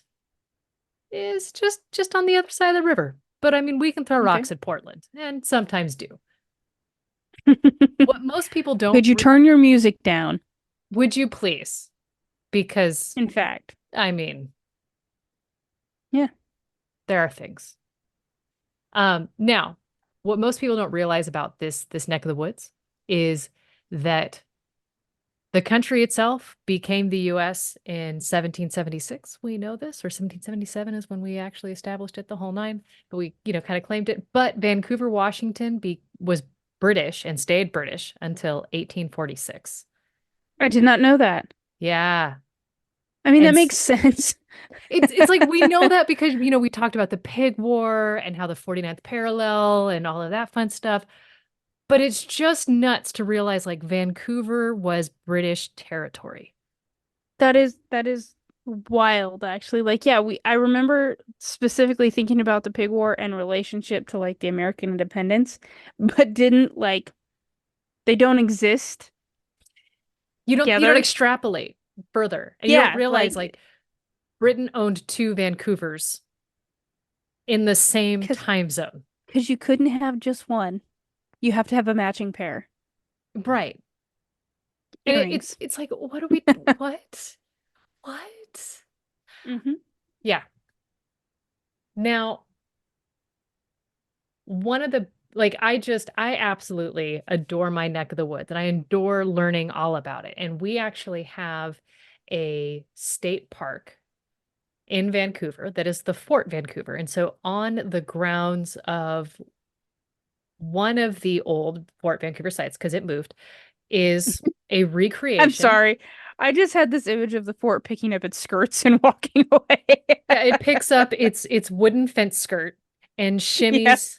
Speaker 1: is just on the other side of the river. But I mean, we can throw
Speaker 2: Okay.
Speaker 1: rocks at Portland and sometimes do. What most people don't,
Speaker 2: Could you turn your music down?
Speaker 1: would you please? Because
Speaker 2: In fact.
Speaker 1: I mean,
Speaker 2: Yeah.
Speaker 1: there are things. Now, what most people don't realize about this neck of the woods is that the country itself became the US in 1776. We know this, or 1777 is when we actually established it, the whole nine. But we, kind of claimed it. But Vancouver, Washington was British and stayed British until 1846.
Speaker 2: I did not know that.
Speaker 1: Yeah.
Speaker 2: I mean,
Speaker 1: And
Speaker 2: that makes sense.
Speaker 1: it's like we know that because we talked about the pig war and how the 49th parallel and all of that fun stuff. But it's just nuts to realize like Vancouver was British territory.
Speaker 2: That is wild, actually. Like, yeah, I remember specifically thinking about the pig war and relationship to like the American independence, but didn't like they don't exist
Speaker 1: You don't
Speaker 2: together.
Speaker 1: extrapolate further. And you don't
Speaker 2: Yeah,
Speaker 1: realize
Speaker 2: like
Speaker 1: like Britain owned two Vancouvers in the same
Speaker 2: because
Speaker 1: time zone.
Speaker 2: because you couldn't have just one. You have to have a matching pair.
Speaker 1: Right. And it's
Speaker 2: Earrings.
Speaker 1: it's like what do we what? What?
Speaker 2: Hmm.
Speaker 1: Yeah. Now, one of the like I absolutely adore my neck of the woods and I adore learning all about it. And we actually have a state park in Vancouver that is the Fort Vancouver. And so on the grounds of one of the old Fort Vancouver sites, because it moved, is a
Speaker 2: I'm
Speaker 1: recreation.
Speaker 2: sorry. I just had this image of the fort picking up its skirts and walking away.
Speaker 1: Yeah, it picks up its wooden fence skirt and
Speaker 2: Yeah,
Speaker 1: shimmies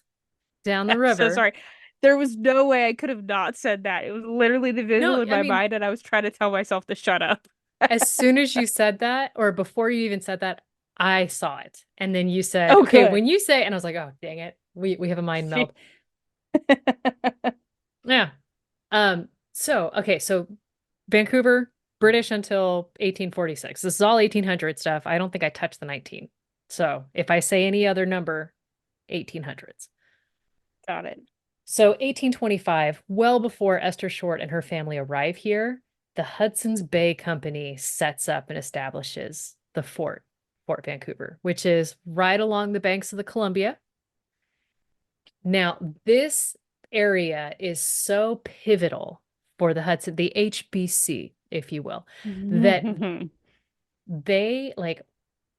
Speaker 1: down the
Speaker 2: I'm so
Speaker 1: river.
Speaker 2: sorry. There was no way I could have not said that. It was literally the visual
Speaker 1: No,
Speaker 2: in
Speaker 1: I
Speaker 2: my
Speaker 1: mean,
Speaker 2: mind, and I was trying to tell myself to shut up.
Speaker 1: as soon as you said that, or before you even said that, I saw it. And then you said,
Speaker 2: Oh,
Speaker 1: okay,
Speaker 2: good.
Speaker 1: when you say, and I was like, oh, dang it. We have a mind meld.
Speaker 2: She...
Speaker 1: Yeah. So Vancouver, British until 1846. This is all 1800 stuff. I don't think I touched the 19. So if I say any other number, 1800s.
Speaker 2: Got it.
Speaker 1: So 1825, well before Esther Short and her family arrive here, the Hudson's Bay Company sets up and establishes the Fort Vancouver, which is right along the banks of the Columbia. Now, this area is so pivotal for the Hudson, the HBC, if you will, that they like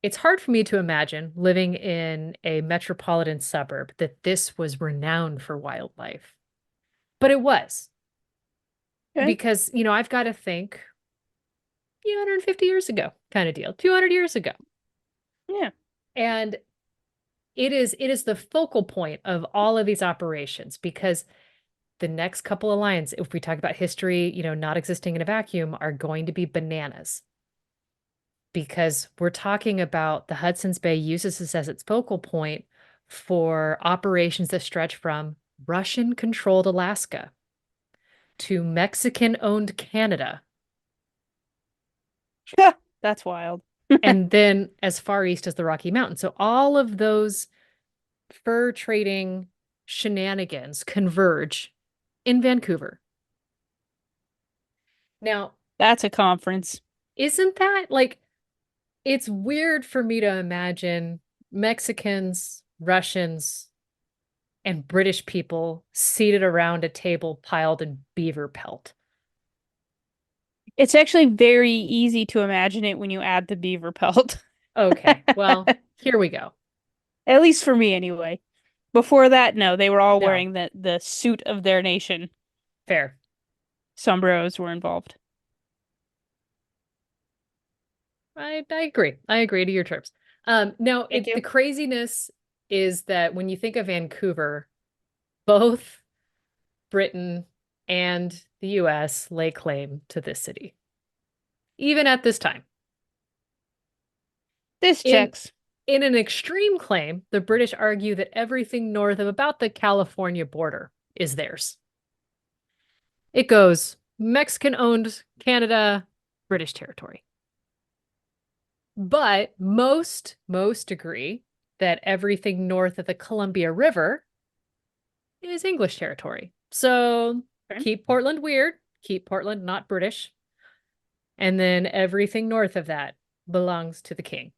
Speaker 1: it's hard for me to imagine living in a metropolitan suburb that this was renowned for wildlife. But it was
Speaker 2: Okay.
Speaker 1: because, I've got to think 250 years ago kind of deal, 200 years ago.
Speaker 2: Yeah.
Speaker 1: And it is the focal point of all of these operations because the next couple of lines, if we talk about history, not existing in a vacuum, are going to be bananas. Because we're talking about the Hudson's Bay uses this as its focal point for operations that stretch from Russian-controlled Alaska to Mexican-owned Canada,
Speaker 2: That's wild.
Speaker 1: and then as far east as the Rocky Mountains. So all of those fur trading shenanigans converge in Vancouver. Now,
Speaker 2: That's a conference.
Speaker 1: isn't that like it's weird for me to imagine Mexicans, Russians, and British people seated around a table piled in beaver pelt.
Speaker 2: It's actually very easy to imagine it when you add the beaver pelt.
Speaker 1: Okay, well, here we go.
Speaker 2: At least for me anyway. Before that, no, they were all
Speaker 1: No,
Speaker 2: wearing the suit of their nation.
Speaker 1: fair.
Speaker 2: Sombreros were involved.
Speaker 1: I agree. I agree to your terms. No,
Speaker 2: Thank
Speaker 1: the
Speaker 2: you.
Speaker 1: craziness is that when you think of Vancouver, both Britain and the US lay claim to this city, even at this time.
Speaker 2: This
Speaker 1: In
Speaker 2: checks.
Speaker 1: in an extreme claim, the British argue that everything north of about the California border is theirs. It goes Mexican-owned Canada, British territory. But most agree that everything north of the Columbia River is English territory. So
Speaker 2: Okay.
Speaker 1: keep Portland weird, keep Portland not British, and then everything north of that belongs to the king.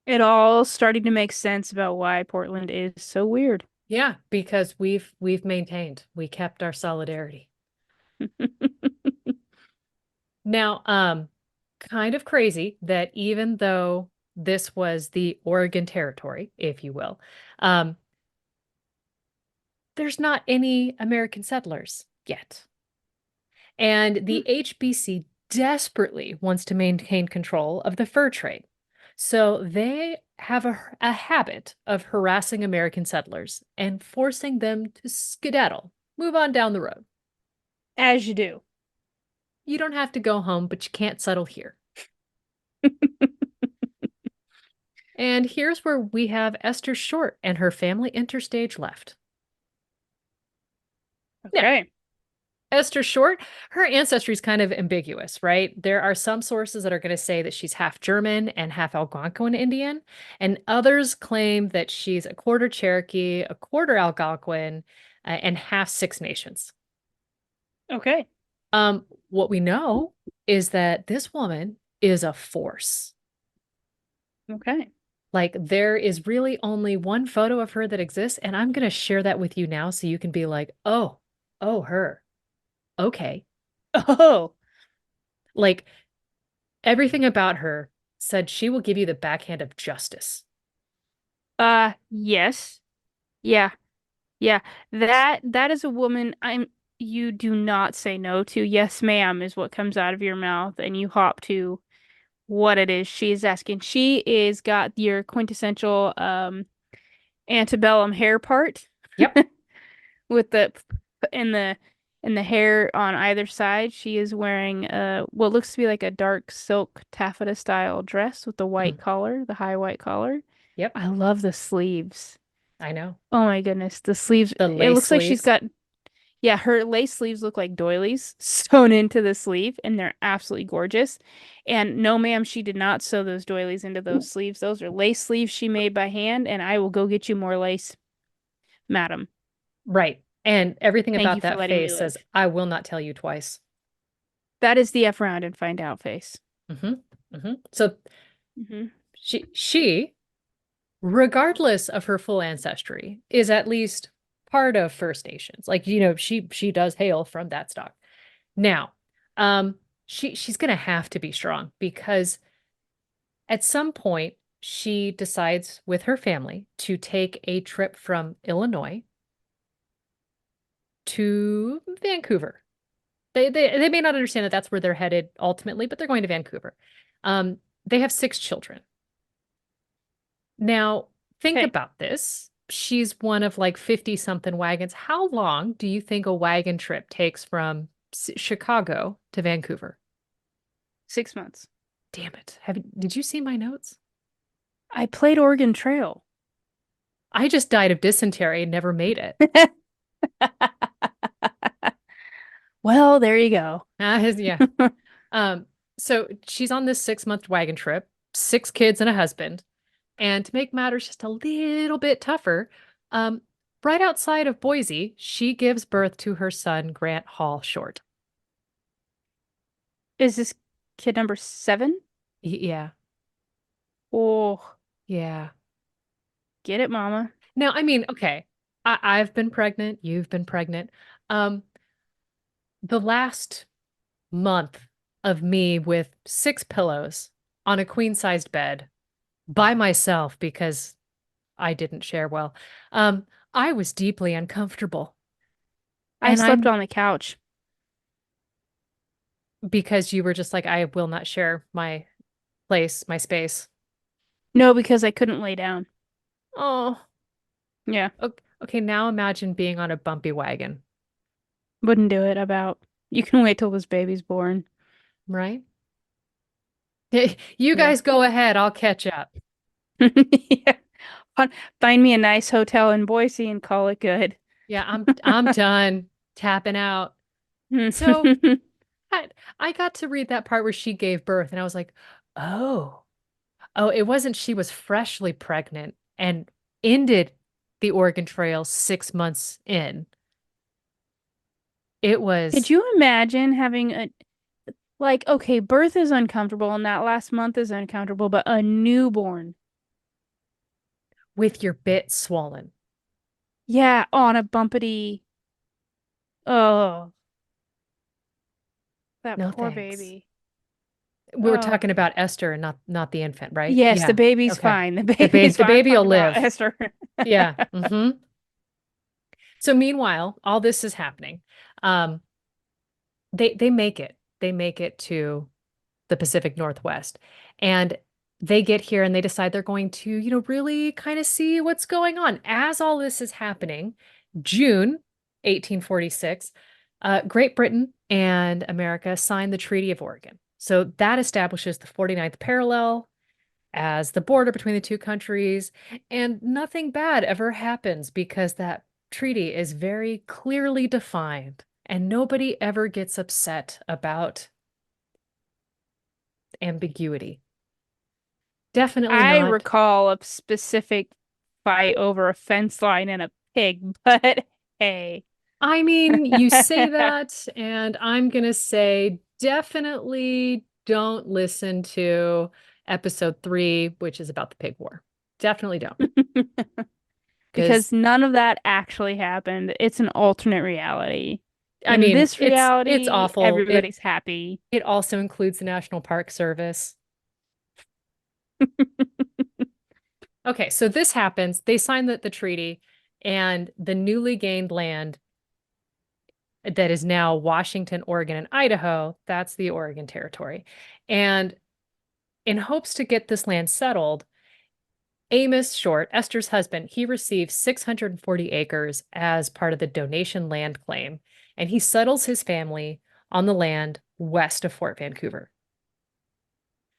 Speaker 2: It all starting to make sense about why Portland is so weird.
Speaker 1: Yeah, because we've maintained, we kept our solidarity. Now, kind of crazy that even though this was the Oregon Territory, if you will, um, there's not any American settlers yet. And the HBC desperately wants to maintain control of the fur trade. So they have a habit of harassing American settlers and forcing them to skedaddle, move on down the road.
Speaker 2: As you do.
Speaker 1: You don't have to go home, but you can't settle here. And here's where we have Esther Short and her family enter stage left. Now,
Speaker 2: Okay.
Speaker 1: Esther Short, her ancestry is kind of ambiguous, right? There are some sources that are going to say that she's half German and half Algonquin Indian, and others claim that she's a quarter Cherokee, a quarter Algonquin, and half Six Nations.
Speaker 2: Okay.
Speaker 1: What we know is that this woman is a force.
Speaker 2: Okay.
Speaker 1: Like there is really only one photo of her that exists, and I'm going to share that with you now so you can be like, oh, her. Okay.
Speaker 2: Oh.
Speaker 1: Like everything about her said she will give you the backhand of justice.
Speaker 2: Yes. Yeah. Yeah. That is a woman you do not say no to. Yes, ma'am, is what comes out of your mouth, and you hop to what it is she is asking. She is got your quintessential antebellum hair part
Speaker 1: Yep.
Speaker 2: with the in the in the hair on either side. She is wearing what looks to be like a dark silk taffeta style dress with the white
Speaker 1: Mm.
Speaker 2: collar, the high white collar.
Speaker 1: Yep.
Speaker 2: I love the sleeves.
Speaker 1: I know.
Speaker 2: Oh my goodness, the sleeves.
Speaker 1: The
Speaker 2: It
Speaker 1: lace
Speaker 2: looks like she's
Speaker 1: sleeves.
Speaker 2: got, yeah, her lace sleeves look like doilies sewn into the sleeve, and they're absolutely gorgeous. And no, ma'am, she did not sew those doilies into those sleeves. Those are lace sleeves she made by hand, and I will go get you more lace, madam.
Speaker 1: Right. And everything
Speaker 2: Thank you
Speaker 1: about
Speaker 2: for
Speaker 1: that
Speaker 2: letting me
Speaker 1: face
Speaker 2: live.
Speaker 1: says, I will not tell you twice.
Speaker 2: That is the F round and find out face.
Speaker 1: Hmm. So
Speaker 2: Hmm.
Speaker 1: she, regardless of her full ancestry, is at least part of First Nations. Like, she does hail from that stock. Now, she's gonna have to be strong because at some point she decides with her family to take a trip from Illinois to Vancouver. They may not understand that that's where they're headed ultimately, but they're going to Vancouver. They have six children. Now, think
Speaker 2: Okay,
Speaker 1: about this. She's one of like 50 something wagons. How long do you think a wagon trip takes from Chicago to Vancouver?
Speaker 2: 6 months.
Speaker 1: Damn it. Did you see my notes?
Speaker 2: I played Oregon Trail.
Speaker 1: I just died of dysentery and never made it.
Speaker 2: Well, there you go.
Speaker 1: Yeah. Um, so she's on this 6 month wagon trip, 6 kids and a husband. And to make matters just a little bit tougher, um, right outside of Boise, she gives birth to her son, Grant Hall Short.
Speaker 2: Is this kid number 7?
Speaker 1: Yeah,
Speaker 2: Oh,
Speaker 1: yeah.
Speaker 2: get it, mama.
Speaker 1: Now, I mean, okay, I've been pregnant, you've been pregnant. Um, the last month of me with 6 pillows on a queen-sized bed by myself because I didn't share well. Um, I was deeply uncomfortable.
Speaker 2: I
Speaker 1: And
Speaker 2: slept
Speaker 1: I'm
Speaker 2: on the couch.
Speaker 1: because you were just like, I will not share my place, my space.
Speaker 2: No, because I couldn't lay down.
Speaker 1: Oh,
Speaker 2: Yeah,
Speaker 1: okay. Now imagine being on a bumpy wagon,
Speaker 2: wouldn't do it about. You can wait till this baby's born.
Speaker 1: right? You
Speaker 2: Yeah.
Speaker 1: guys go ahead. I'll catch up.
Speaker 2: Yeah. Find me a nice hotel in Boise and call it good.
Speaker 1: Yeah, I'm done tapping out. So I, I got to read that part where she gave birth, and I was like, oh, oh, it wasn't she was freshly pregnant and ended the Oregon Trail 6 months in. It
Speaker 2: Could
Speaker 1: was
Speaker 2: you imagine having a like, okay, birth is uncomfortable and that last month is uncomfortable, but a newborn,
Speaker 1: with your bit swollen.
Speaker 2: yeah, on a bumpity, oh, that
Speaker 1: No
Speaker 2: poor
Speaker 1: thanks.
Speaker 2: baby.
Speaker 1: We were
Speaker 2: Oh,
Speaker 1: talking about Esther and not the infant, right?
Speaker 2: yes, the
Speaker 1: Yeah.
Speaker 2: baby's
Speaker 1: Okay.
Speaker 2: fine. The baby's
Speaker 1: The
Speaker 2: fine. I'm
Speaker 1: baby will
Speaker 2: talking about
Speaker 1: live.
Speaker 2: Esther.
Speaker 1: Yeah. So meanwhile, all this is happening. Um, they make it. They make it to the Pacific Northwest. And they get here and they decide they're going to, really kind of see what's going on. As all this is happening, June 1846, Great Britain and America signed the Treaty of Oregon. So that establishes the 49th parallel as the border between the two countries. And nothing bad ever happens because that treaty is very clearly defined and nobody ever gets upset about ambiguity. Definitely
Speaker 2: I
Speaker 1: not.
Speaker 2: recall a specific fight over a fence line and a pig, but hey.
Speaker 1: I mean, you say that, and I'm going to say definitely don't listen to episode 3, which is about the pig war. Definitely don't.
Speaker 2: Because
Speaker 1: Because,
Speaker 2: none of that actually happened. It's an alternate reality.
Speaker 1: I
Speaker 2: In
Speaker 1: mean,
Speaker 2: this
Speaker 1: it's
Speaker 2: reality,
Speaker 1: awful.
Speaker 2: everybody's happy.
Speaker 1: It also includes the National Park Service. Okay, so this happens. They sign the treaty, and the newly gained land that is now Washington, Oregon, and Idaho, that's the Oregon Territory. And in hopes to get this land settled, Amos Short, Esther's husband, he received 640 acres as part of the donation land claim, and he settles his family on the land west of Fort Vancouver.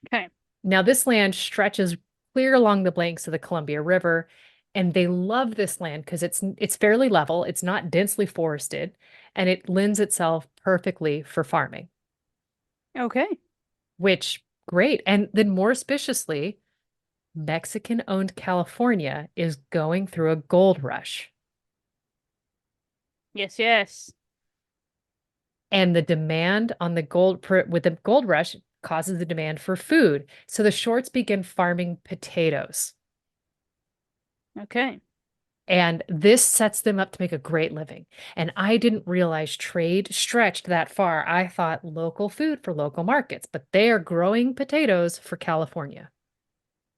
Speaker 2: Okay.
Speaker 1: Now, this land stretches clear along the banks of the Columbia River, and they love this land because it's fairly level, it's not densely forested, and it lends itself perfectly for farming,
Speaker 2: Okay.
Speaker 1: which great. And then more auspiciously, Mexican-owned California is going through a gold rush.
Speaker 2: Yes, yes.
Speaker 1: And the demand on the with the gold rush causes the demand for food. So the Shorts begin farming potatoes.
Speaker 2: Okay.
Speaker 1: And this sets them up to make a great living. And I didn't realize trade stretched that far. I thought local food for local markets, but they are growing potatoes for California.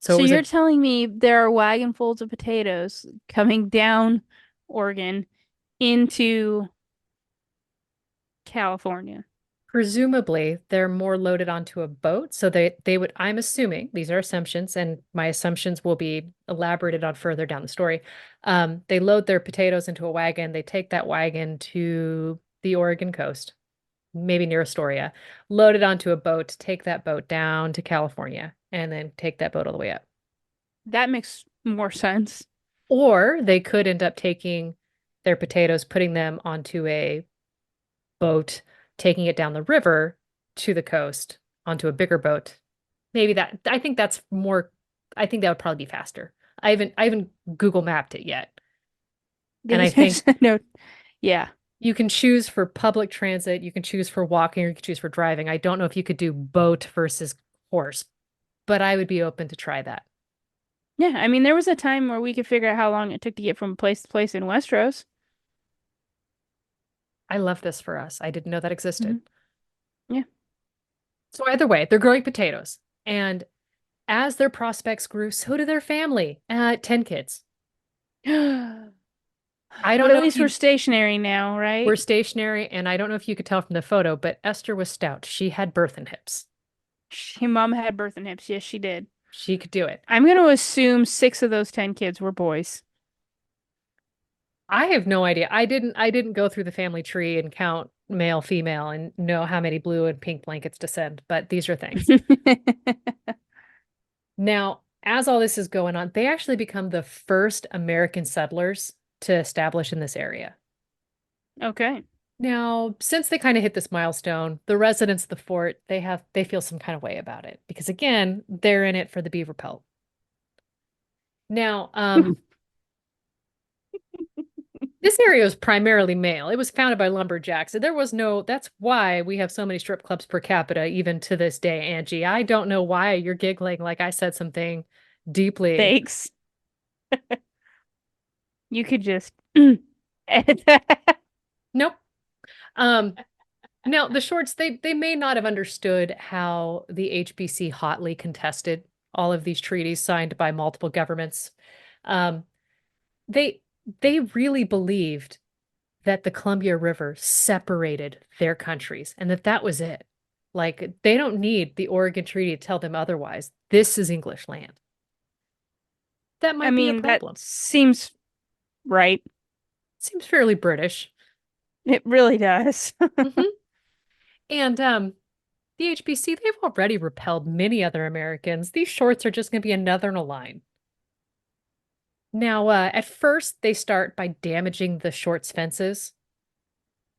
Speaker 1: So it
Speaker 2: So
Speaker 1: was
Speaker 2: you're
Speaker 1: a
Speaker 2: telling me there are wagonfuls of potatoes coming down Oregon into California.
Speaker 1: presumably they're more loaded onto a boat. So they would, I'm assuming, these are assumptions, and my assumptions will be elaborated on further down the story. They load their potatoes into a wagon, they take that wagon to the Oregon coast, maybe near Astoria, load it onto a boat, take that boat down to California, and then take that boat all the way up.
Speaker 2: That makes more sense.
Speaker 1: Or they could end up taking their potatoes, putting them onto a boat, taking it down the river to the coast onto a bigger boat. Maybe that, I think that's more, I think that would probably be faster. I haven't Google mapped it yet. And I think
Speaker 2: No, yeah.
Speaker 1: you can choose for public transit, you can choose for walking, or you can choose for driving. I don't know if you could do boat versus horse, but I would be open to try that.
Speaker 2: Yeah, I mean, there was a time where we could figure out how long it took to get from place to place in Westeros.
Speaker 1: I love this for us. I didn't know that existed.
Speaker 2: Hmm. Yeah.
Speaker 1: So either way, they're growing potatoes. And as their prospects grew, so did their family. 10 kids. I don't
Speaker 2: But at
Speaker 1: know if
Speaker 2: least we're
Speaker 1: you
Speaker 2: stationary now,
Speaker 1: were
Speaker 2: right?
Speaker 1: stationary, and I don't know if you could tell from the photo, but Esther was stout. She had birth in hips.
Speaker 2: Mom had birth and hips. Yes, she did.
Speaker 1: She could do it.
Speaker 2: I'm going to assume 6 of those 10 kids were boys.
Speaker 1: I have no idea. I didn't go through the family tree and count male, female, and know how many blue and pink blankets to send, but these are things. Now, as all this is going on, they actually become the first American settlers to establish in this area.
Speaker 2: Okay.
Speaker 1: Now, since they kind of hit this milestone, the residents of the fort, they feel some kind of way about it because again, they're in it for the beaver pelt. Now, this area was primarily male. It was founded by lumberjacks. So there was no, that's why we have so many strip clubs per capita, even to this day, Angie. I don't know why you're giggling like I said something deeply.
Speaker 2: Thanks. You could just edit that.
Speaker 1: Nope. Um, Now, the shorts, they may not have understood how the HBC hotly contested all of these treaties signed by multiple governments. Um, they they really believed that the Columbia River separated their countries and that that was it. Like they don't need the Oregon Treaty to tell them otherwise. This is English land. That
Speaker 2: I
Speaker 1: might be a
Speaker 2: mean, that
Speaker 1: problem.
Speaker 2: seems right.
Speaker 1: Seems fairly British.
Speaker 2: It really does.
Speaker 1: Hmm. And the HBC, they've already repelled many other Americans. These shorts are just going to be another in a line. Now, at first, they start by damaging the shorts' fences,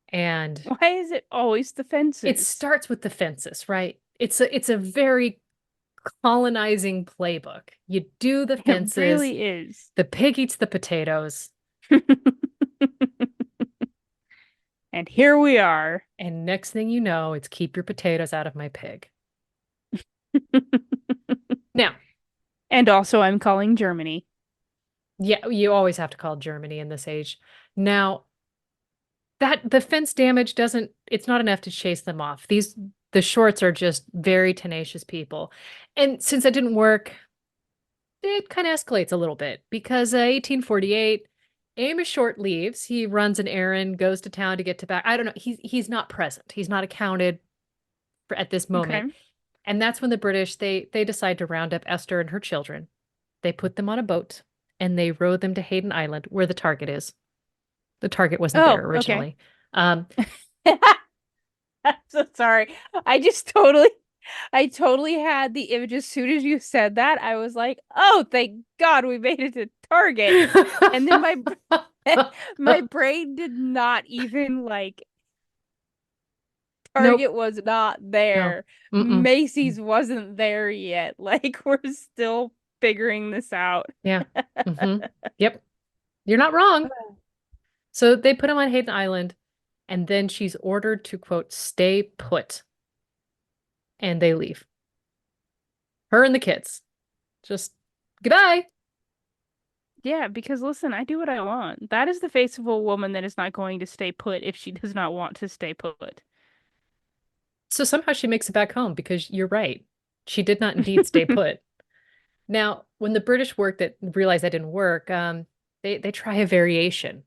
Speaker 1: and
Speaker 2: Why is it always the
Speaker 1: it
Speaker 2: fences?
Speaker 1: starts with the fences, right? It's a very colonizing playbook. You do the
Speaker 2: It
Speaker 1: fences,
Speaker 2: really is.
Speaker 1: the pig eats the potatoes,
Speaker 2: And here we are.
Speaker 1: and next thing you know, it's keep your potatoes out of my pig. Now,
Speaker 2: And also, I'm calling Germany.
Speaker 1: yeah, you always have to call Germany in this age. Now, that the fence damage doesn't, it's not enough to chase them off. The shorts are just very tenacious people. And since it didn't work, it kind of escalates a little bit because 1848, Amos Short leaves. He runs an errand, goes to town to get tobacco. I don't know. He's not present. He's not accounted for at this moment.
Speaker 2: Okay.
Speaker 1: And that's when the British they decide to round up Esther and her children. They put them on a boat and they row them to Hayden Island, where the target is. The target wasn't there
Speaker 2: Oh, okay.
Speaker 1: originally. Um,
Speaker 2: I'm so sorry. I totally had the image as soon as you said that. I was like, oh, thank God we made it to Target. And then my brain did not even like
Speaker 1: Nope.
Speaker 2: Target was not
Speaker 1: No.
Speaker 2: there.
Speaker 1: Mm-mm.
Speaker 2: Macy's wasn't there yet. Like we're still figuring this out.
Speaker 1: Yeah. Hmm. Yep. You're not wrong. So they put him on Hayden Island, and then she's ordered to, quote, stay put, and they leave. Her and the kids. Just goodbye.
Speaker 2: Yeah, because listen, I do what I want. That is the face of a woman that is not going to stay put if she does not want to stay put.
Speaker 1: So somehow she makes it back home because you're right. She did not indeed stay put. Now, when the British worked that realized that didn't work, they try a variation.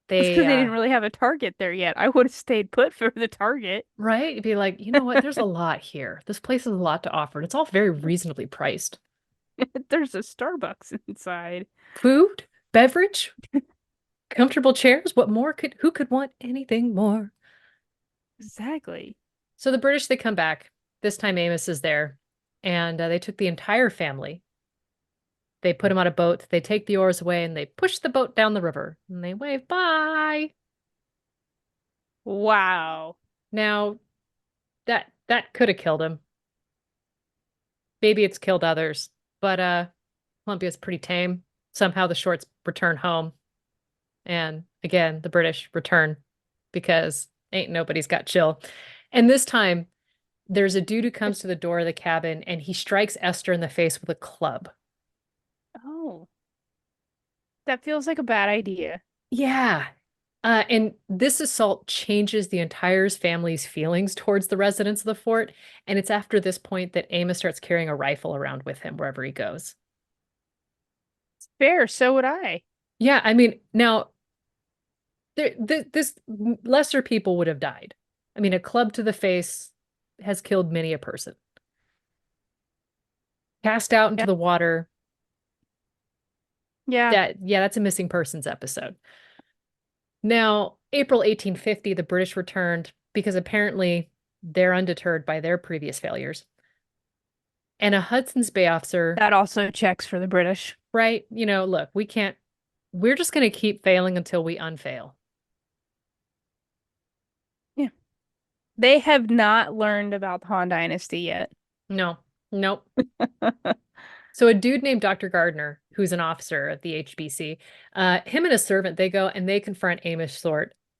Speaker 2: It's
Speaker 1: They
Speaker 2: because they didn't really have a target there yet. I would have stayed put for the target.
Speaker 1: right? You'd be like, you know what? There's a lot here. This place has a lot to offer, and it's all very reasonably priced.
Speaker 2: There's a Starbucks inside.
Speaker 1: Food, beverage, comfortable chairs. What more could who could want anything more?
Speaker 2: Exactly.
Speaker 1: So the British they come back. This time Amos is there, and they took the entire family. They put him on a boat, they take the oars away, and they push the boat down the river. And they wave bye.
Speaker 2: Wow.
Speaker 1: Now, that could have killed him. Maybe it's killed others, but Columbia's pretty tame. Somehow the shorts return home. And again, the British return because ain't nobody's got chill. And this time, there's a dude who comes to the door of the cabin and he strikes Esther in the face with a club.
Speaker 2: Oh, that feels like a bad idea.
Speaker 1: Yeah. And this assault changes the entire family's feelings towards the residents of the fort. And it's after this point that Amos starts carrying a rifle around with him wherever he goes.
Speaker 2: Fair, so would I.
Speaker 1: Yeah, I mean, now this lesser people would have died. I mean, a club to the face has killed many a person. Cast out into
Speaker 2: Yeah.
Speaker 1: the water.
Speaker 2: Yeah.
Speaker 1: Yeah, that's a missing persons episode. Now, April 1850, the British returned because apparently they're undeterred by their previous failures. And a Hudson's Bay officer,
Speaker 2: That also checks for the British.
Speaker 1: right? Look, we're just going to keep failing until we unfail.
Speaker 2: Yeah. They have not learned about the Han Dynasty yet.
Speaker 1: No, nope. So a dude named Dr. Gardner, who's an officer at the HBC, him and a servant, they go and they confront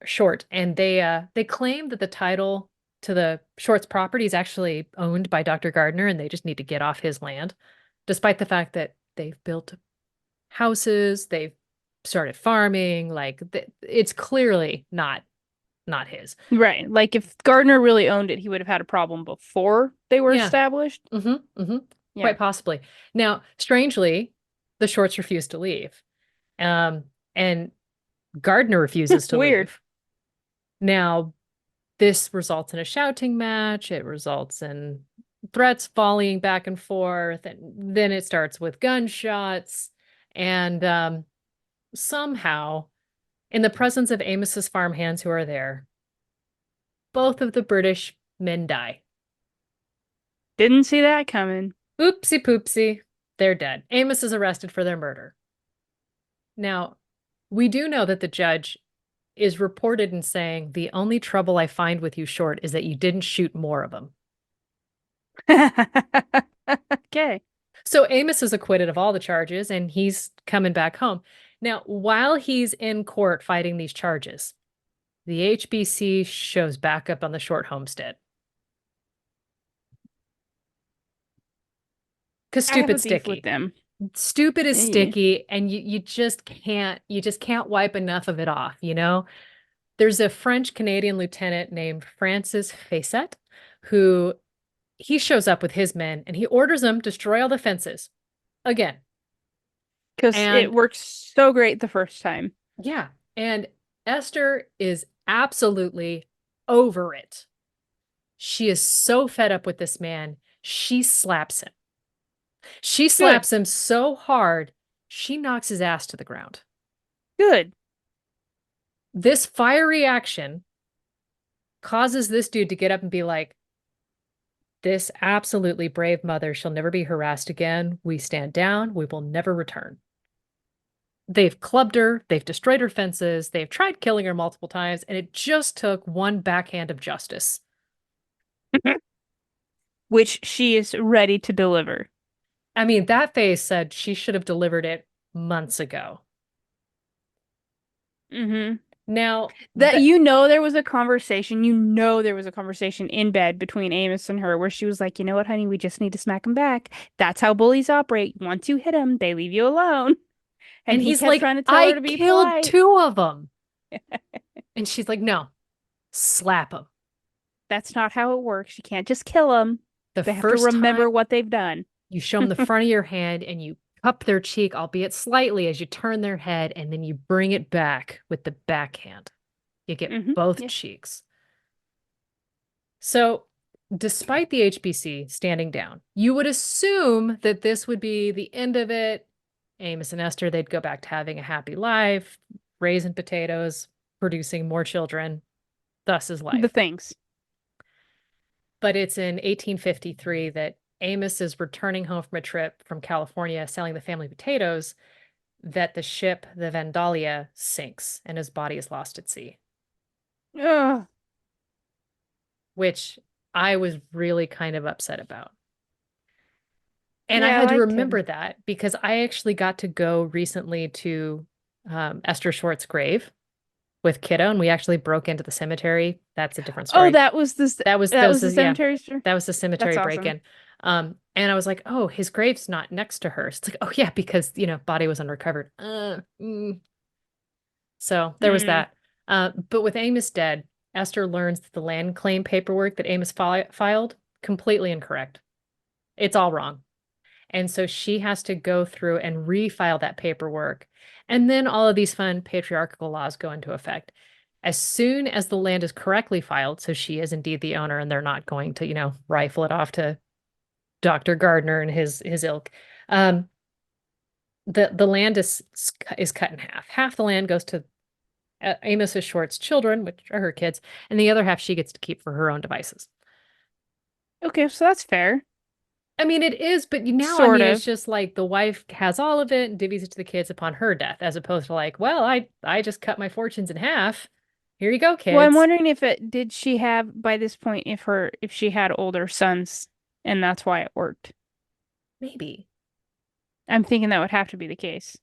Speaker 1: Short, and they claim that the title to the Short's property is actually owned by Dr. Gardner, and they just need to get off his land, despite the fact that they've built houses, they've started farming, like it's clearly not his.
Speaker 2: Right. Like if Gardner really owned it, he would have had a problem before they were
Speaker 1: Yeah.
Speaker 2: established.
Speaker 1: Mm-hmm.
Speaker 2: Yeah.
Speaker 1: Quite possibly. Now, strangely, the Shorts refuse to leave. And Gardner refuses to
Speaker 2: Weird.
Speaker 1: leave. Now, this results in a shouting match. It results in threats volleying back and forth. And then it starts with gunshots. And somehow, in the presence of Amos's farmhands who are there, both of the British men die.
Speaker 2: Didn't see that coming.
Speaker 1: Oopsie poopsie. They're dead. Amos is arrested for their murder. Now, we do know that the judge is reported in saying, the only trouble I find with you, Short, is that you didn't shoot more of them.
Speaker 2: Okay.
Speaker 1: So Amos is acquitted of all the charges and he's coming back home. Now, while he's in court fighting these charges, the HBC shows back up on the Short homestead. Because
Speaker 2: I have a
Speaker 1: stupid's
Speaker 2: beef
Speaker 1: sticky.
Speaker 2: with them.
Speaker 1: Stupid is
Speaker 2: Yeah.
Speaker 1: sticky, and you just can't wipe enough of it off, There's a French Canadian lieutenant named Francis Facet who he shows up with his men and he orders them destroy all the fences again.
Speaker 2: Because it
Speaker 1: And
Speaker 2: works so great the first time.
Speaker 1: yeah, and Esther is absolutely over it. She is so fed up with this man. She slaps him. She slaps him so hard, she knocks his ass to the ground.
Speaker 2: Good.
Speaker 1: This fiery action causes this dude to get up and be like, this absolutely brave mother shall never be harassed again. We stand down. We will never return. They've clubbed her. They've destroyed her fences. They've tried killing her multiple times, and it just took one backhand of justice.
Speaker 2: Which she is ready to deliver.
Speaker 1: I mean, that face said she should have delivered it months ago.
Speaker 2: Mm-hmm.
Speaker 1: Now,
Speaker 2: There was a conversation, in bed between Amos and her where she was like, you know what, honey, we just need to smack him back. That's how bullies operate. Once you hit them, they leave you alone.
Speaker 1: and
Speaker 2: he
Speaker 1: he's
Speaker 2: kept
Speaker 1: like,
Speaker 2: trying to tell her
Speaker 1: I
Speaker 2: to be
Speaker 1: killed
Speaker 2: polite.
Speaker 1: 2 of them. And she's like, no, slap him.
Speaker 2: That's not how it works. You can't just kill them.
Speaker 1: The
Speaker 2: They have to
Speaker 1: first
Speaker 2: remember
Speaker 1: time
Speaker 2: what they've done.
Speaker 1: you show them the front of your hand and you cup their cheek, albeit slightly, as you turn their head, and then you bring it back with the backhand. You get both cheeks. So, despite the HBC standing down, you would assume that this would be the end of it. Amos and Esther, they'd go back to having a happy life, raising potatoes, producing more children. Thus is life.
Speaker 2: The things.
Speaker 1: But it's in 1853 that Amos is returning home from a trip from California selling the family potatoes that the ship, the Vandalia, sinks and his body is lost at sea,
Speaker 2: Ugh.
Speaker 1: which I was really kind of upset about. And I
Speaker 2: Yeah, I
Speaker 1: had to
Speaker 2: liked
Speaker 1: remember
Speaker 2: him.
Speaker 1: that because I actually got to go recently to Esther Short's grave with Kiddo, and we actually broke into the cemetery. That's a different
Speaker 2: Oh,
Speaker 1: story. That
Speaker 2: that
Speaker 1: was
Speaker 2: was the
Speaker 1: the yeah,
Speaker 2: cemetery store.
Speaker 1: that was the
Speaker 2: That's
Speaker 1: cemetery
Speaker 2: awesome.
Speaker 1: break-in. And I was like, oh, his grave's not next to hers. It's like, oh yeah, because body was unrecovered. So there was
Speaker 2: Mm.
Speaker 1: that. But with Amos dead, Esther learns that the land claim paperwork that Amos filed completely incorrect. It's all wrong. And so she has to go through and refile that paperwork. And then all of these fun patriarchal laws go into effect. As soon as the land is correctly filed, so she is indeed the owner and they're not going to, rifle it off to Dr. Gardner and his ilk. Um, the land is cut in half. Half the land goes to Amos Short's children, which are her kids, and the other half she gets to keep for her own devices.
Speaker 2: Okay, so that's fair.
Speaker 1: I mean, it is, but now, I
Speaker 2: Sort
Speaker 1: mean, it's
Speaker 2: of.
Speaker 1: just like the wife has all of it and divvies it to the kids upon her death, as opposed to like, well, I just cut my fortunes in half. Here you go,
Speaker 2: Well, I'm
Speaker 1: kids.
Speaker 2: wondering if it did she have by this point if she had older sons and that's why it worked.
Speaker 1: Maybe.
Speaker 2: I'm thinking that would have to be the case.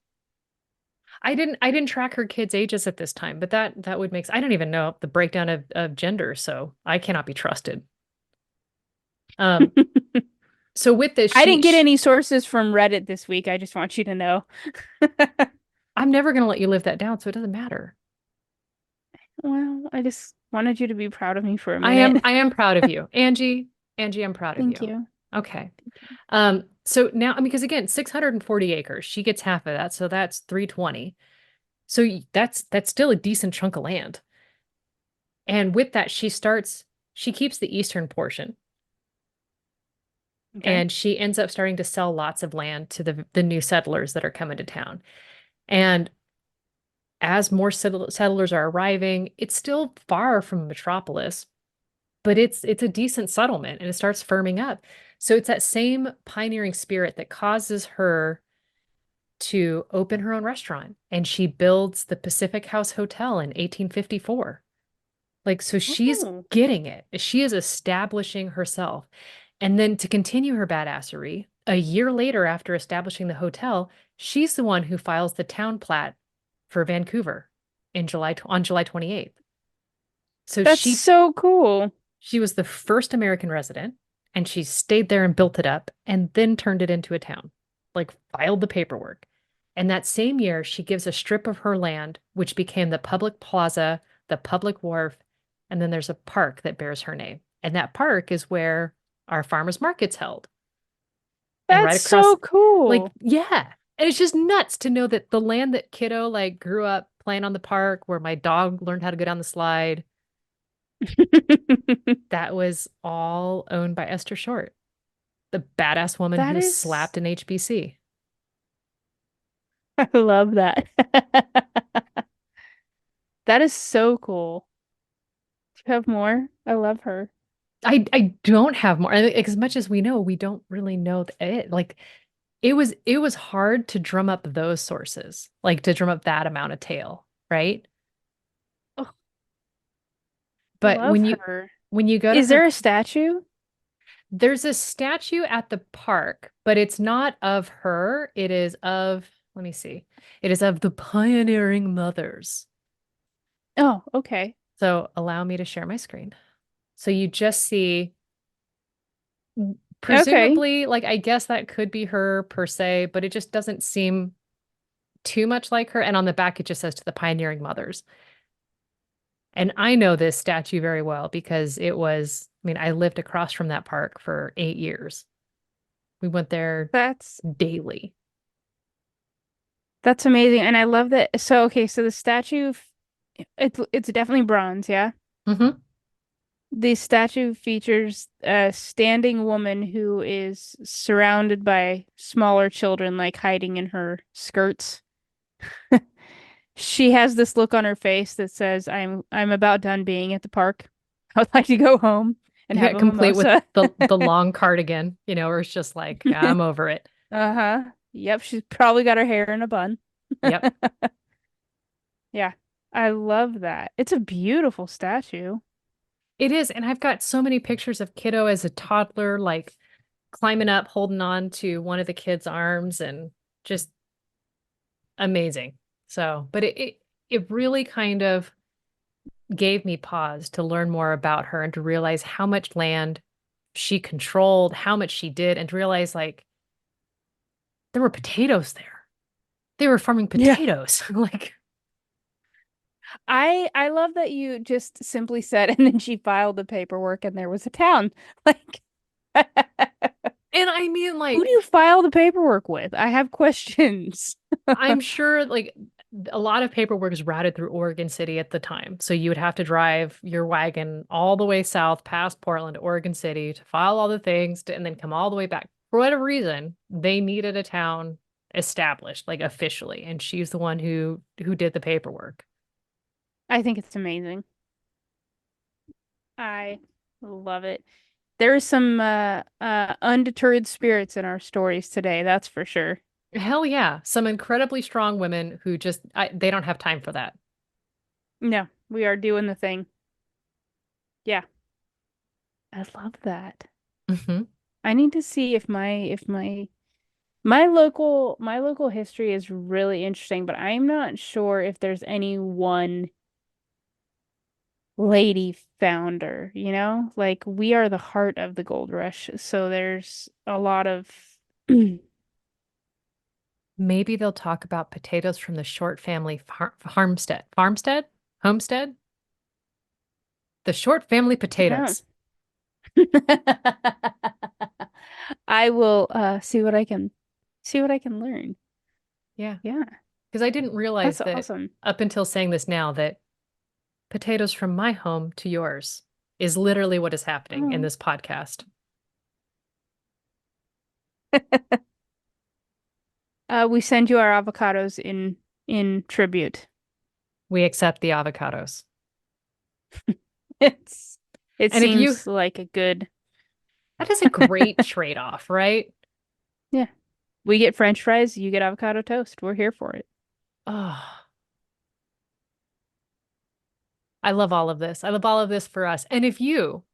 Speaker 1: I didn't track her kids' ages at this time, but that would make I don't even know the breakdown of gender, so I cannot be trusted. Um, so with this,
Speaker 2: I didn't get any sources from Reddit this week. I just want you to know.
Speaker 1: I'm never gonna let you live that down, so it doesn't matter.
Speaker 2: Well, I just wanted you to be proud of me for a
Speaker 1: I am
Speaker 2: minute.
Speaker 1: I am proud of you. Angie, Angie, I'm proud of
Speaker 2: Thank
Speaker 1: you.
Speaker 2: you.
Speaker 1: Okay. So now, I mean, because again, 640 acres, she gets half of that, so that's 320. So that's still a decent chunk of land. And with that, she keeps the eastern portion
Speaker 2: Okay.
Speaker 1: and she ends up starting to sell lots of land to the new settlers that are coming to town. And as more settlers are arriving, it's still far from a metropolis, but it's a decent settlement and it starts firming up. So it's that same pioneering spirit that causes her to open her own restaurant and she builds the Pacific House Hotel in 1854. Like, so she's
Speaker 2: Oh,
Speaker 1: getting it. She is establishing herself. And then to continue her badassery, a year later, after establishing the hotel, she's the one who files the town plat for Vancouver on July 28th. So
Speaker 2: that's so cool.
Speaker 1: she was the first American resident and she stayed there and built it up and then turned it into a town, like filed the paperwork. And that same year, she gives a strip of her land, which became the public plaza, the public wharf, and then there's a park that bears her name. And that park is where our farmers market's held. And right
Speaker 2: That's
Speaker 1: across,
Speaker 2: so
Speaker 1: like,
Speaker 2: cool.
Speaker 1: yeah. And it's just nuts to know that the land that Kiddo like grew up playing on the park, where my dog learned how to go down the slide, that was all owned by Esther Short, the badass woman
Speaker 2: That
Speaker 1: who
Speaker 2: is,
Speaker 1: slapped an HBC.
Speaker 2: I love that. That is so cool. Do you have more? I love her.
Speaker 1: I don't have more. As much as we know, we don't really know it. Like it was hard to drum up those sources, like to drum up that amount of tail, right?
Speaker 2: Oh, I
Speaker 1: But
Speaker 2: love her.
Speaker 1: when you go to
Speaker 2: Is
Speaker 1: her,
Speaker 2: there a statue?
Speaker 1: there's a statue at the park, but it's not of her. It is of, let me see. It is of the pioneering mothers.
Speaker 2: Oh, okay.
Speaker 1: So allow me to share my screen. So you just see,
Speaker 2: Okay.
Speaker 1: presumably, like I guess that could be her per se, but it just doesn't seem too much like her. And on the back, it just says to the pioneering mothers. And I know this statue very well because I mean, I lived across from that park for 8 years. We went there
Speaker 2: That's
Speaker 1: daily.
Speaker 2: that's amazing. And I love that. So okay, so the statue it's definitely bronze, yeah?
Speaker 1: Hmm.
Speaker 2: The statue features a standing woman who is surrounded by smaller children, like hiding in her skirts. She has this look on her face that says, I'm about done being at the park. I would like to go home." and
Speaker 1: Yeah,
Speaker 2: have a
Speaker 1: complete with
Speaker 2: mimosa.
Speaker 1: the long cardigan, where it's just like, I'm over it.
Speaker 2: Uh-huh. Yep, she's probably got her hair in a bun.
Speaker 1: Yep.
Speaker 2: Yeah, I love that. It's a beautiful statue.
Speaker 1: It is. And I've got so many pictures of Kiddo as a toddler, like climbing up, holding on to one of the kids' arms and just amazing. So, but it really kind of gave me pause to learn more about her and to realize how much land she controlled, how much she did, and to realize like there were potatoes there. They were farming
Speaker 2: Yeah.
Speaker 1: potatoes. Like,
Speaker 2: I love that you just simply said, and then she filed the paperwork and there was a town. Like,
Speaker 1: and I mean,
Speaker 2: who do
Speaker 1: like,
Speaker 2: you file the paperwork with? I have questions.
Speaker 1: I'm sure like a lot of paperwork is routed through Oregon City at the time. So you would have to drive your wagon all the way south past Portland to Oregon City to file all the things and then come all the way back. For whatever reason, they needed a town established, like officially, and she's the one who did the paperwork.
Speaker 2: I think it's amazing. I love it. There's some undeterred spirits in our stories today, that's for sure.
Speaker 1: Hell yeah, some incredibly strong women who just they don't have time for that.
Speaker 2: No, we are doing the thing. Yeah, I love that.
Speaker 1: Hmm.
Speaker 2: I need to see if my local history is really interesting, but I'm not sure if there's any one lady founder, you know? Like we are the heart of the gold rush, so there's a lot of
Speaker 1: Maybe they'll talk about potatoes from the Short family homestead, the Short family
Speaker 2: yeah.
Speaker 1: potatoes.
Speaker 2: I will see what I can learn.
Speaker 1: Yeah.
Speaker 2: Yeah,
Speaker 1: Because I didn't realize
Speaker 2: that's
Speaker 1: that
Speaker 2: awesome.
Speaker 1: up until saying this now, that potatoes from my home to yours is literally what is happening in
Speaker 2: Oh.
Speaker 1: this podcast.
Speaker 2: We send you our avocados in tribute.
Speaker 1: We accept the avocados.
Speaker 2: It's it
Speaker 1: And if you,
Speaker 2: seems like a good
Speaker 1: that is a great trade-off, right?
Speaker 2: yeah. We get French fries, you get avocado toast. We're here for it.
Speaker 1: Oh, I love all of this. I love all of this for us. And if you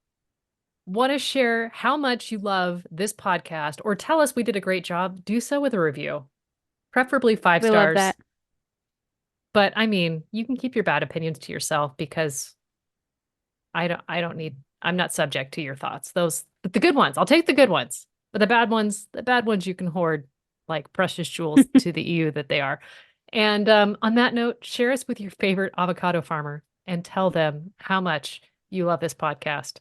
Speaker 1: want to share how much you love this podcast or tell us we did a great job, do so with a review, preferably five
Speaker 2: We love
Speaker 1: stars.
Speaker 2: that.
Speaker 1: But I mean, you can keep your bad opinions to yourself because I don't need I'm not subject to your thoughts. Those but the good ones, I'll take the good ones. But the bad ones you can hoard like precious jewels to the EU that they are. And on that note, share us with your favorite avocado farmer and tell them how much you love this podcast.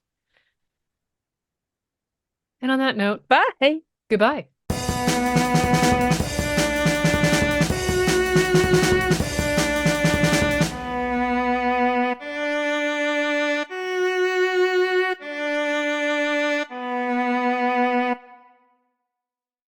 Speaker 1: And on that note,
Speaker 2: Bye.
Speaker 1: goodbye.